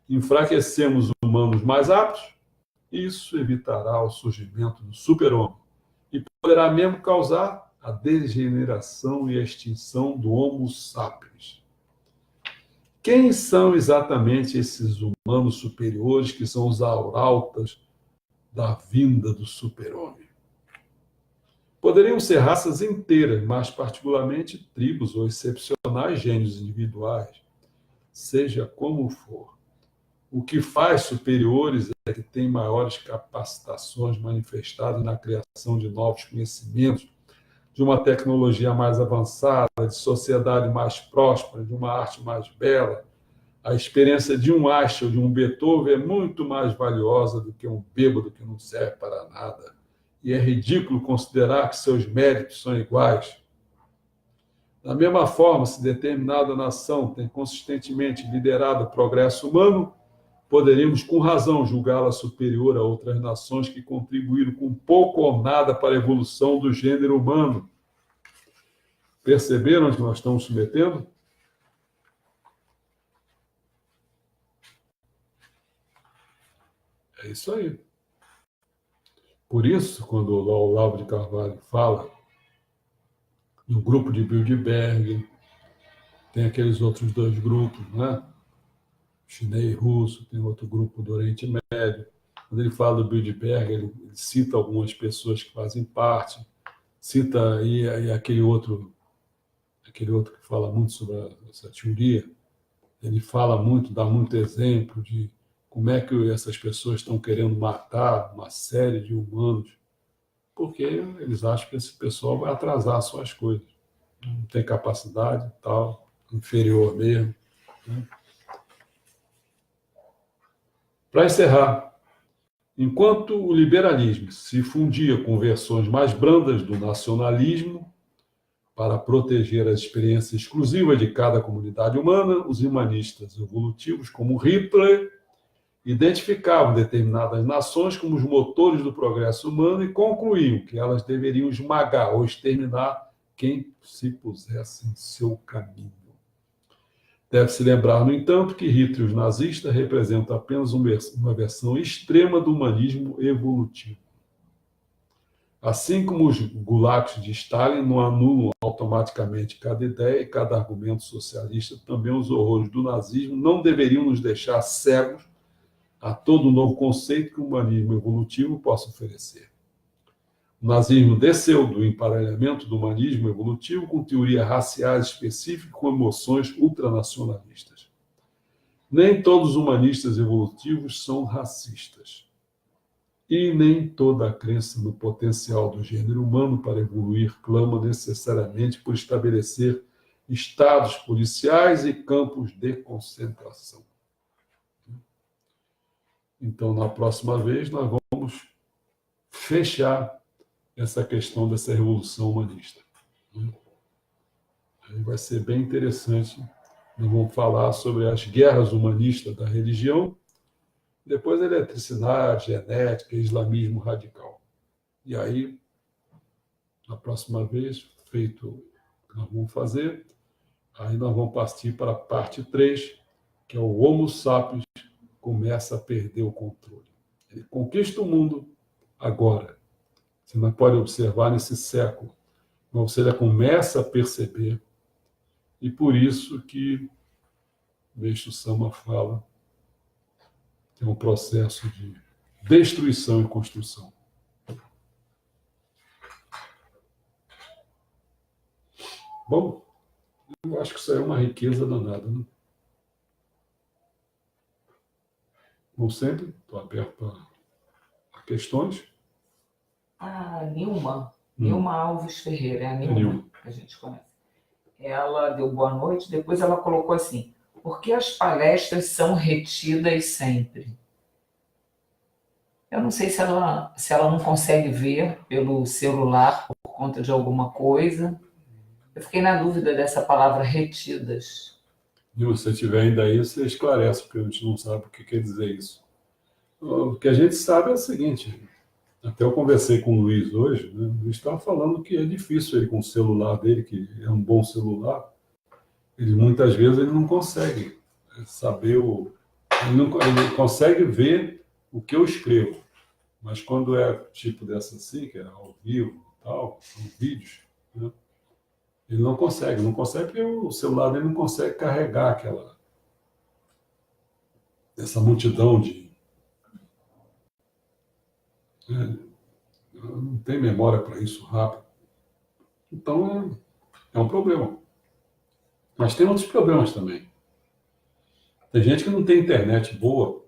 Speaker 1: enfraquecemos os humanos mais aptos, isso evitará o surgimento do super-homem e poderá mesmo causar a degeneração e a extinção do Homo sapiens. Quem são exatamente esses humanos superiores que são os arautas da vinda do super-homem? Poderiam ser raças inteiras, mas particularmente tribos ou excepcionais gênios individuais, seja como for. O que faz superiores é que têm maiores capacitações manifestadas na criação de novos conhecimentos, de uma tecnologia mais avançada, de sociedade mais próspera, de uma arte mais bela. A experiência de um Einstein ou de um Beethoven é muito mais valiosa do que um bêbado que não serve para nada. E é ridículo considerar que seus méritos são iguais. Da mesma forma, se determinada nação tem consistentemente liderado o progresso humano, poderíamos com razão julgá-la superior a outras nações que contribuíram com pouco ou nada para a evolução do gênero humano. Perceberam que nós estamos submetendo? É isso aí. Por isso, quando o Olavo de Carvalho fala no grupo de Bilderberg, tem aqueles outros dois grupos, né? Chinês e russo, tem outro grupo do Oriente Médio. Quando ele fala do Bilderberg, ele cita algumas pessoas que fazem parte, cita aí aquele outro que fala muito sobre essa teoria. Ele fala muito, dá muito exemplo de como é que essas pessoas estão querendo matar uma série de humanos, porque eles acham que esse pessoal vai atrasar suas coisas. Não tem capacidade, tal, inferior mesmo. Né? Para encerrar, enquanto o liberalismo se fundia com versões mais brandas do nacionalismo para proteger as experiências exclusivas de cada comunidade humana, os humanistas evolutivos, como Hitler, identificavam determinadas nações como os motores do progresso humano e concluíam que elas deveriam esmagar ou exterminar quem se pusesse em seu caminho. Deve-se lembrar, no entanto, que Hitler e os nazistas representam apenas uma versão extrema do humanismo evolutivo. Assim como os gulags de Stalin não anulam automaticamente cada ideia e cada argumento socialista, também os horrores do nazismo não deveriam nos deixar cegos a todo novo conceito que o humanismo evolutivo possa oferecer. O nazismo desceu do emparelhamento do humanismo evolutivo com teorias raciais específicas com emoções ultranacionalistas. Nem todos os humanistas evolutivos são racistas. E nem toda a crença no potencial do gênero humano para evoluir clama necessariamente por estabelecer estados policiais e campos de concentração. Então, na próxima vez, nós vamos fechar essa questão dessa revolução humanista. Aí vai ser bem interessante. Nós vamos falar sobre as guerras humanistas da religião, depois eletricidade, genética, islamismo radical. E aí, na próxima vez, feito o que nós vamos fazer, aí nós vamos partir para a parte 3, que é o Homo sapiens começa a perder o controle. Ele conquista o mundo agora. Você não pode observar nesse século. Mas você já começa a perceber. E por isso que Meixo Sama fala que é um processo de destruição e construção. Bom, eu acho que isso aí é uma riqueza danada, né? Como sempre, estou aberto a questões.
Speaker 2: A Nilma Alves Ferreira, é a Nilma que a gente conhece. Ela deu boa noite, depois ela colocou assim: por que as palestras são retidas sempre? Eu não sei se ela não consegue ver pelo celular por conta de alguma coisa. Eu fiquei na dúvida dessa palavra retidas.
Speaker 1: Se você tiver ainda aí, você esclarece, porque a gente não sabe o que quer dizer isso. O que a gente sabe é o seguinte, até eu conversei com o Luiz hoje, né? O Luiz estava falando que é difícil ele com o celular dele, que é um bom celular, muitas vezes ele não consegue saber, ele não consegue ver o que eu escrevo. Mas quando é tipo dessa assim, que é ao vivo e tal, são vídeos, né? Ele não consegue porque o celular dele não consegue carregar essa multidão de... não tem memória para isso rápido. Então, é um problema. Mas tem outros problemas também. Tem gente que não tem internet boa.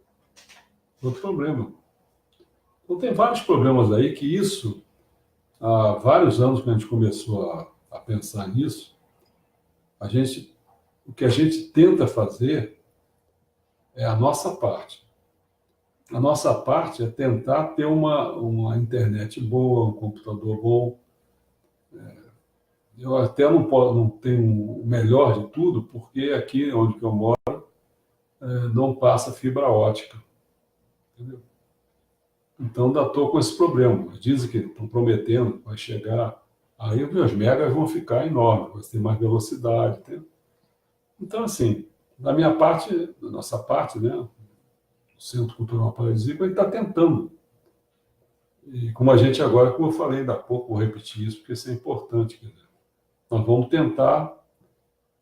Speaker 1: Outro problema. Então, tem vários problemas aí que isso, há vários anos que a gente começou a pensar nisso, o que a gente tenta fazer é a nossa parte. A nossa parte é tentar ter uma internet boa, um computador bom. Eu até não tenho o melhor de tudo, porque aqui onde eu moro não passa fibra ótica. Entendeu? Então, ainda estou com esse problema. Dizem que estão prometendo que vai chegar. Aí os meus megas vão ficar enormes, vai ter mais velocidade. Entendeu? Então, assim, da minha parte, da nossa parte, né, o Centro Cultural Paradisíaco, ele está tentando. E como a gente agora, como eu falei ainda há pouco, vou repetir isso, porque isso é importante. Quer dizer, nós vamos tentar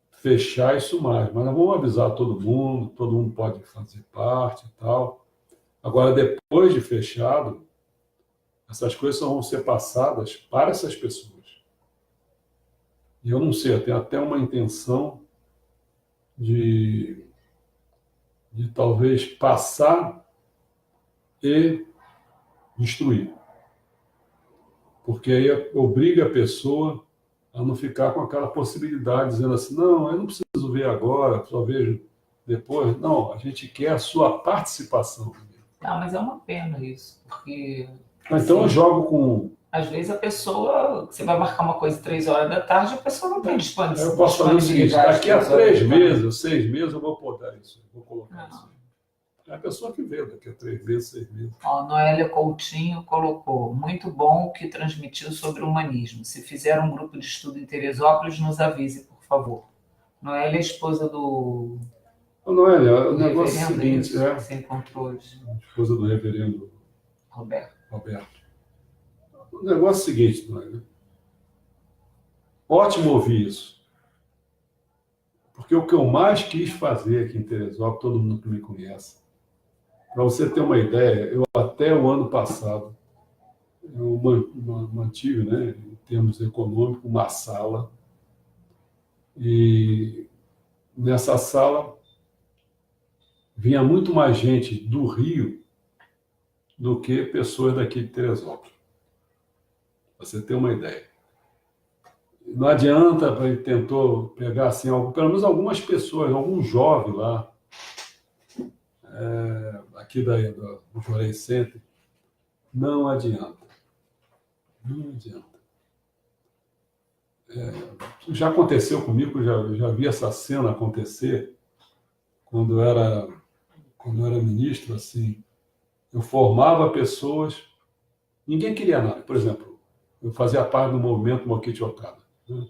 Speaker 1: fechar isso mais, mas nós vamos avisar todo mundo pode fazer parte e tal. Agora, depois de fechado, essas coisas só vão ser passadas para essas pessoas. E eu não sei, eu tenho até uma intenção de talvez passar e destruir. Porque aí obriga a pessoa a não ficar com aquela possibilidade, dizendo assim, não, eu não preciso ver agora, só vejo depois. Não, a gente quer a sua participação.
Speaker 2: Ah, mas é uma pena isso, porque...
Speaker 1: Então eu jogo com...
Speaker 2: Às vezes a pessoa, você vai marcar uma coisa 3 horas da tarde, a pessoa não tem disponibilidade.
Speaker 1: Eu posso fazer o seguinte, daqui a 3 meses, 6 meses, eu vou botar isso, vou colocar isso. É a pessoa que vê daqui a 3 meses, 6 meses.
Speaker 2: Noélia Coutinho colocou, muito bom o que transmitiu sobre o humanismo. Se fizer um grupo de estudo em Teresópolis, nos avise, por favor. Noélia é esposa do...
Speaker 1: Noélia, o negócio é o seguinte...
Speaker 2: Você encontrou hoje.
Speaker 1: Esposa do reverendo
Speaker 2: Roberto.
Speaker 1: O negócio é o seguinte, Noélia. Ótimo ouvir isso. Porque o que eu mais quis fazer aqui em Teresópolis, todo mundo que me conhece, Para você ter uma ideia, eu até o ano passado, eu mantive, né, em termos econômicos, uma sala, e nessa sala vinha muito mais gente do Rio do que pessoas daqui de Teresópolis, para você ter uma ideia. Não adianta, ele tentou pegar assim, pelo menos algumas pessoas, alguns jovens lá, aqui do Juarez Center, não adianta. Não adianta. Já aconteceu comigo, já vi essa cena acontecer quando eu era ministro, assim, eu formava pessoas, ninguém queria nada. Por exemplo, eu fazia parte do movimento Moquete Okada, né?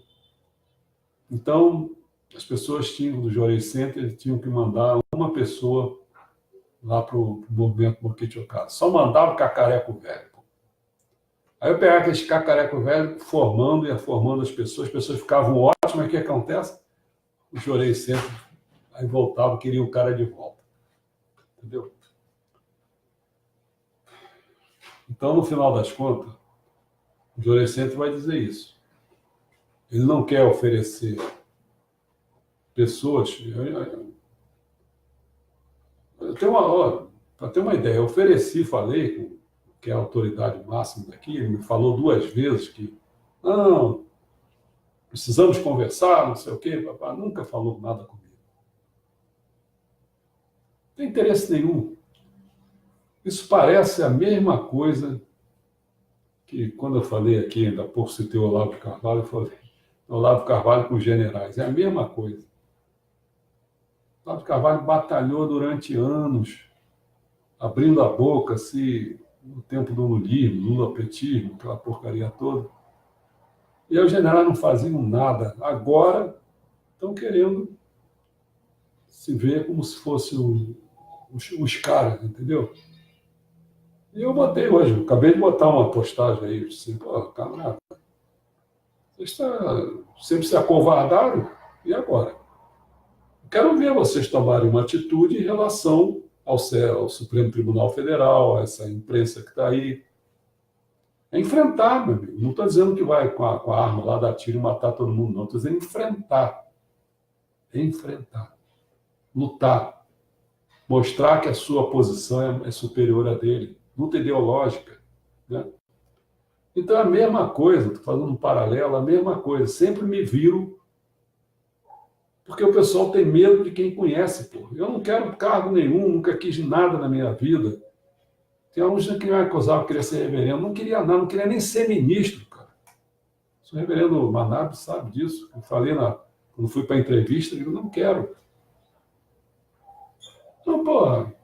Speaker 1: Então, as pessoas do Juarez Center tinham que mandar uma pessoa lá para o movimento Moquete Okada. Só mandava o cacareco velho. Aí eu pegava aqueles cacareco velho, ia formando as pessoas ficavam ótimas, mas o que acontece? O Juarez Center, aí voltava, queria o cara de volta. Entendeu? Então, no final das contas, o Juarez Center vai dizer isso. Ele não quer oferecer pessoas. Para ter uma ideia, eu falei, que é a autoridade máxima daqui, ele me falou 2 vezes que não, precisamos conversar, não sei o quê, papai, nunca falou nada comigo. Não tem interesse nenhum. Isso parece a mesma coisa que quando eu falei aqui, ainda há pouco citei o Olavo de Carvalho, eu falei Olavo Carvalho com os generais, é a mesma coisa. O Olavo de Carvalho batalhou durante anos, abrindo a boca, assim, no tempo do lulismo, lulopetismo, aquela porcaria toda. E aí os generais não faziam nada. Agora estão querendo se ver como se fossem os caras, entendeu? E eu botei hoje, acabei de botar uma postagem aí, assim, pô, camarada, vocês sempre se acovardaram, e agora? Quero ver vocês tomarem uma atitude em relação ao Supremo Tribunal Federal, a essa imprensa que está aí. É enfrentar, meu amigo. Não estou dizendo que vai com a arma lá dar tiro e matar todo mundo, não. Estou dizendo enfrentar. Enfrentar. Lutar. Mostrar que a sua posição é superior à dele. Luta ideológica. Né? Então, é a mesma coisa, estou fazendo um paralelo, a mesma coisa. Sempre me viro, porque o pessoal tem medo de quem conhece. Pô. Eu não quero cargo nenhum, nunca quis nada na minha vida. Tem alguns que me acusavam que queria ser reverendo. Não queria nada, não queria nem ser ministro, cara. O reverendo Manabe sabe disso. Eu falei quando fui para a entrevista, eu digo, não quero. Não, porra.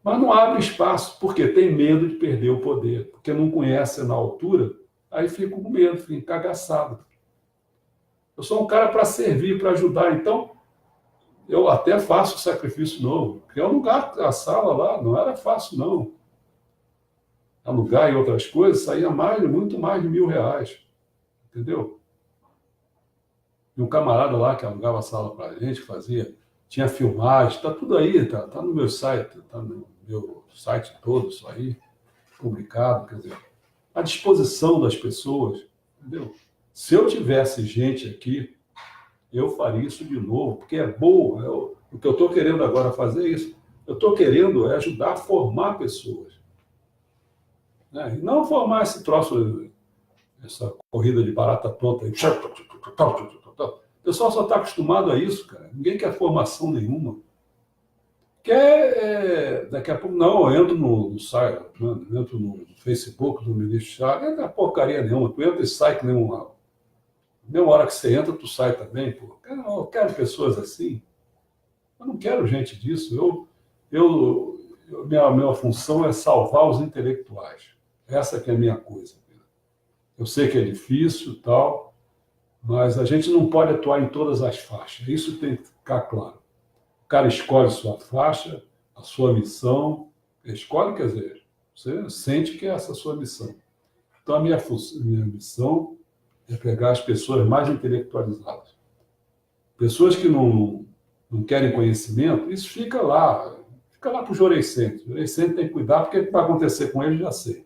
Speaker 1: Mas não abre espaço, porque tem medo de perder o poder, porque não conhece na altura, aí fica com medo, fica encagaçado. Eu sou um cara para servir, para ajudar, então eu até faço sacrifício novo, porque alugar a sala lá não era fácil, não. Alugar e outras coisas saía muito mais de R$1.000, entendeu? E um camarada lá que alugava a sala para a gente, tinha filmagem, está tudo aí, tá no meu site, está no meu site todo, isso aí, publicado, quer dizer, à disposição das pessoas, entendeu? Se eu tivesse gente aqui, eu faria isso de novo, porque é boa. O que eu estou querendo agora fazer é isso. Eu estou querendo ajudar a formar pessoas. Né? E não formar esse troço, essa corrida de barata tonta. Aí. O pessoal só está acostumado a isso, cara. Ninguém quer formação nenhuma. Daqui a pouco, não, eu entro no site, entro no Facebook do ministro Chagas, não é porcaria nenhuma. Tu entra e sai que nenhuma. Mesma hora que você entra, tu sai também. Pô. Eu quero pessoas assim. Eu não quero gente disso. Minha função é salvar os intelectuais. Essa que é a minha coisa. Eu sei que é difícil, tal, mas a gente não pode atuar em todas as faixas. Isso tem que ficar claro. O cara escolhe sua faixa, a sua missão. Escolhe, quer dizer, você sente que é essa a sua missão. Então, a minha missão é pegar as pessoas mais intelectualizadas. Pessoas que não querem conhecimento, isso fica lá, fica lá para o Jorecente. O Jorecente tem que cuidar, porque o que vai acontecer com ele, já sei.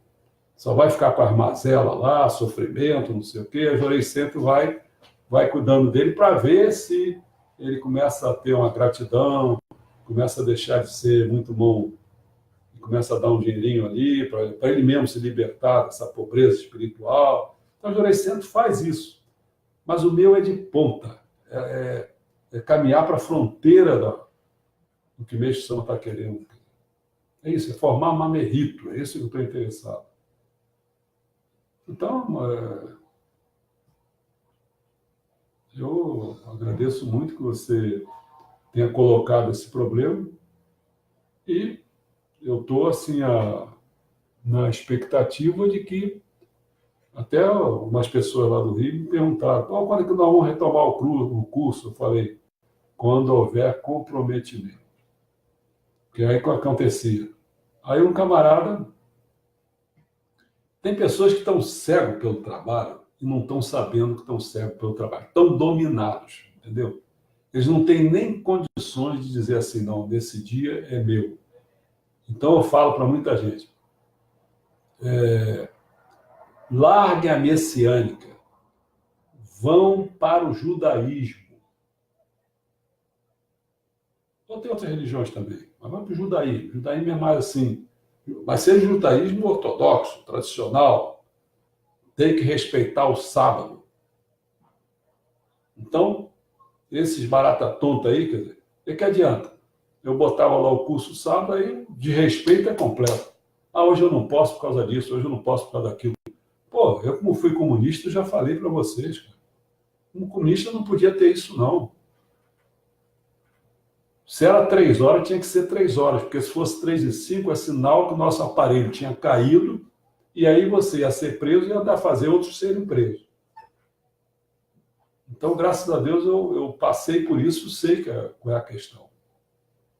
Speaker 1: Só vai ficar com as mazelas lá, sofrimento, não sei o quê. O Jorecente vai cuidando dele para ver se ele começa a ter uma gratidão, começa a deixar de ser muito bom, começa a dar um dinheirinho ali, para ele mesmo se libertar dessa pobreza espiritual. Então, o Jorecente faz isso. Mas o meu é de ponta. É caminhar para a fronteira do que Meixo Sama está querendo. É isso, é formar mamerrito. É isso que eu estou interessado. Então, eu agradeço muito que você tenha colocado esse problema e eu estou assim, na expectativa de que até umas pessoas lá do Rio me perguntaram: quando é que nós vamos retomar o curso? Eu falei: quando houver comprometimento. Porque aí o que acontecia? Aí um camarada... Tem pessoas que estão cegos pelo trabalho e não estão sabendo que estão cegos pelo trabalho. Estão dominados, entendeu? Eles não têm nem condições de dizer assim: não, nesse dia é meu. Então eu falo para muita gente: largue a messiânica, vão para o judaísmo. Ou tem outras religiões também, mas vamos para o judaísmo. O judaísmo é mais assim, vai ser judaísmo ortodoxo, tradicional, tem que respeitar o sábado. Então, esses barata tonta aí, quer dizer, o que adianta? Eu botava lá o curso sábado, aí de respeito é completo. Hoje eu não posso por causa disso, hoje eu não posso por causa daquilo. Pô, eu como fui comunista, já falei para vocês, cara. Como comunista não podia ter isso, não. Se era 3 horas, tinha que ser 3 horas, porque se fosse 3h05, é sinal que o nosso aparelho tinha caído, e aí você ia ser preso e ia dar fazer outros serem presos. Então, graças a Deus, eu passei por isso, sei qual é a questão.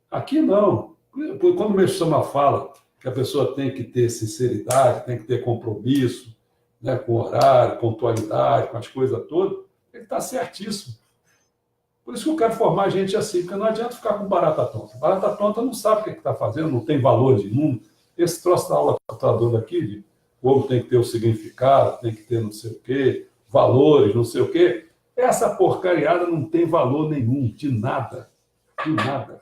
Speaker 1: Aqui não. Quando o Meixo Sama fala que a pessoa tem que ter sinceridade, tem que ter compromisso, né, com horário, pontualidade, com as coisas todas, ele está certíssimo. Por isso que eu quero formar gente assim, porque não adianta ficar com barata tonta. Barata tonta não sabe o que está fazendo, não tem valor de mundo. Esse troço da aula que eu estou dando aqui, o ovo tem que ter o significado, tem que ter não sei o quê, valores, não sei o quê. Essa porcariada não tem valor nenhum, de nada. De nada.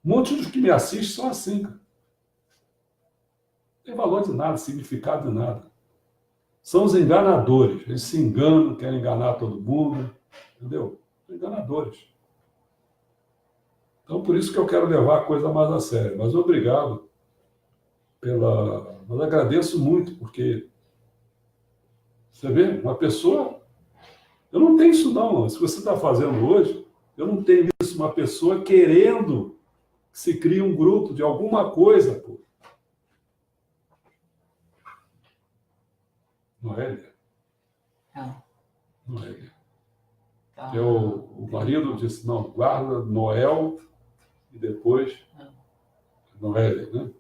Speaker 1: Muitos dos que me assistem são assim, cara. Não tem valor de nada, significado de nada. São os enganadores. Eles se enganam, querem enganar todo mundo. Entendeu? Enganadores. Então, por isso que eu quero levar a coisa mais a sério. Mas obrigado Mas agradeço muito, porque você vê, uma pessoa... Eu não tenho isso, não. Isso que você está fazendo hoje, eu não tenho isso. Uma pessoa querendo que se crie um grupo de alguma coisa, pô. Noélia?
Speaker 2: Não.
Speaker 1: Noélia.
Speaker 2: Tá.
Speaker 1: O marido disse: não, guarda Noel e depois Noélia, né?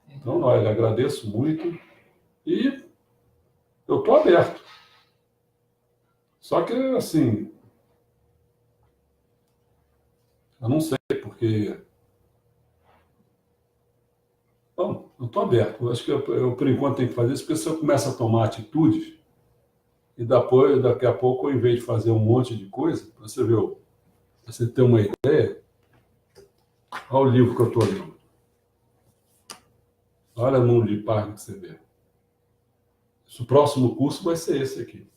Speaker 1: Então, Noélia, agradeço muito e eu estou aberto. Só que, assim, eu não sei, porque... Bom, eu estou aberto. Eu acho que eu, por enquanto, tenho que fazer isso, porque se eu começo a tomar atitudes, e depois, daqui a pouco, eu, em vez de fazer um monte de coisa, você vê, pra você ter uma ideia, olha o livro que eu estou lendo. Olha o número de páginas que você vê. O próximo curso vai ser esse aqui.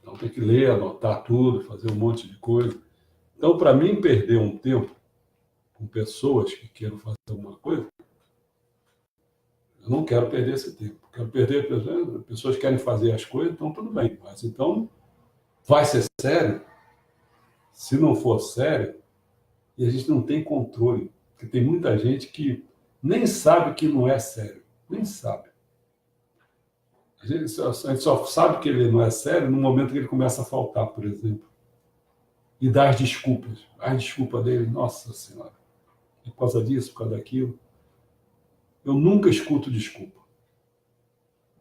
Speaker 1: Então tem que ler, anotar tudo, fazer um monte de coisa. Então, para mim, perder um tempo com pessoas que queiram fazer alguma coisa, eu não quero perder esse tempo. Quero perder pessoas que querem fazer as coisas, então tudo bem. Mas então, vai ser sério? Se não for sério, e a gente não tem controle, porque tem muita gente que nem sabe que não é sério, nem sabe. A gente só sabe que ele não é sério no momento que ele começa a faltar, por exemplo. E dá as desculpas. A desculpa dele, nossa Senhora, é por causa disso, por causa daquilo. Eu nunca escuto desculpa.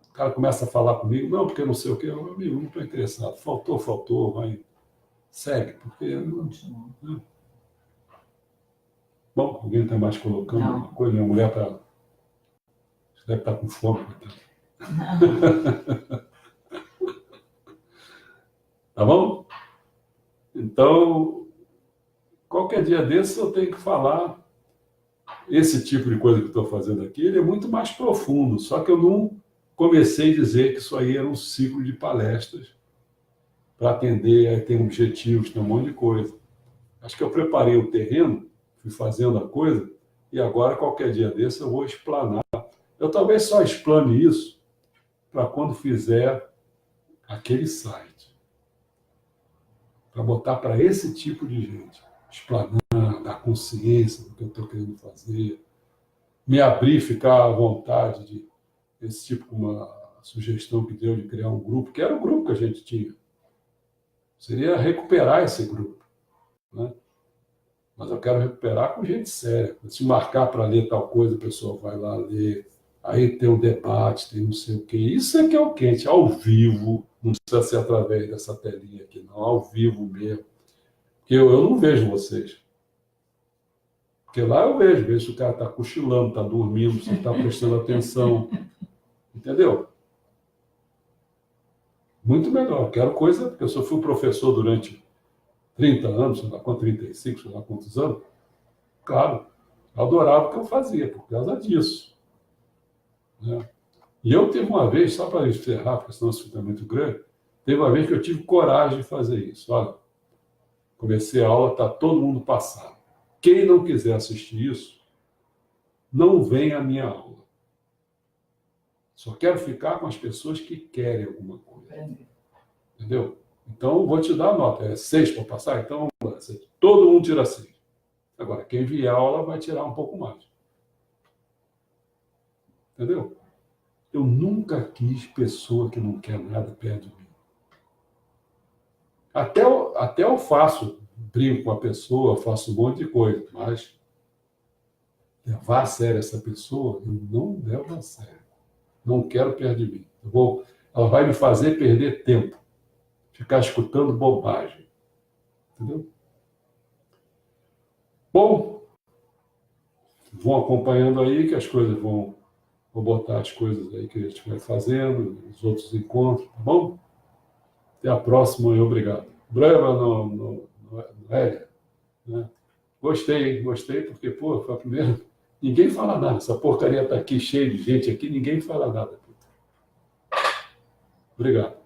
Speaker 1: O cara começa a falar comigo: não, porque não sei o quê. Amigo, não estou interessado. Faltou, vai. segue, porque...
Speaker 2: Continua.
Speaker 1: Bom, alguém está mais colocando
Speaker 2: Não.
Speaker 1: uma coisa? Minha mulher deve estar com fome. Tá bom? Então, qualquer dia desses eu tenho que falar. Esse tipo de coisa que eu estou fazendo aqui, ele é muito mais profundo, só que eu não comecei a dizer que isso aí era um ciclo de palestras para atender, aí tem objetivos, tem um monte de coisa. Acho que eu preparei o terreno, fui fazendo a coisa, e agora, qualquer dia desse, eu vou explanar. Eu talvez só explane isso para quando fizer aquele site. Para botar para esse tipo de gente. Explanar, dar consciência do que eu estou querendo fazer, me abrir, ficar à vontade de esse tipo, uma sugestão que deu de criar um grupo, que era o grupo que a gente tinha. Seria recuperar esse grupo, né? Mas eu quero recuperar com gente séria. Se marcar para ler tal coisa, a pessoa vai lá ler. Aí tem um debate, tem não sei o quê. Isso é que é o quente, ao vivo. Não precisa ser através dessa telinha aqui, não. Ao vivo mesmo. Porque eu não vejo vocês. Porque lá eu vejo se o cara está cochilando, está dormindo, se está prestando atenção. Entendeu? Muito melhor. Eu quero coisa, porque eu só fui professor durante 30 anos, sei lá quanto, 35, sei lá quantos anos. Claro, eu adorava o que eu fazia, por causa disso. Né? E eu teve uma vez, só para encerrar, porque senão isso fica muito grande, teve uma vez que eu tive coragem de fazer isso. Olha, comecei a aula, está todo mundo passado. Quem não quiser assistir isso, não vem à minha aula. Só quero ficar com as pessoas que querem alguma coisa. Entendeu? Então, vou te dar a nota. É 6 para passar? Então, todo mundo tira 6. Agora, quem vier a aula vai tirar um pouco mais. Entendeu? Eu nunca quis pessoa que não quer nada perto de mim. Até eu faço, brinco com a pessoa, faço um monte de coisa, mas levar a sério essa pessoa, eu não levo a sério. Não quero perto de mim. Ela vai me fazer perder tempo. Ficar escutando bobagem. Entendeu? Bom, vão acompanhando aí que as coisas vão... Vou botar as coisas aí que a gente vai fazendo, os outros encontros, tá bom? Até a próxima e obrigado. Brava no Hélia, né? Gostei, porque, pô, foi a primeira... Ninguém fala nada. Essa porcaria está aqui cheia de gente aqui, ninguém fala nada. Obrigado.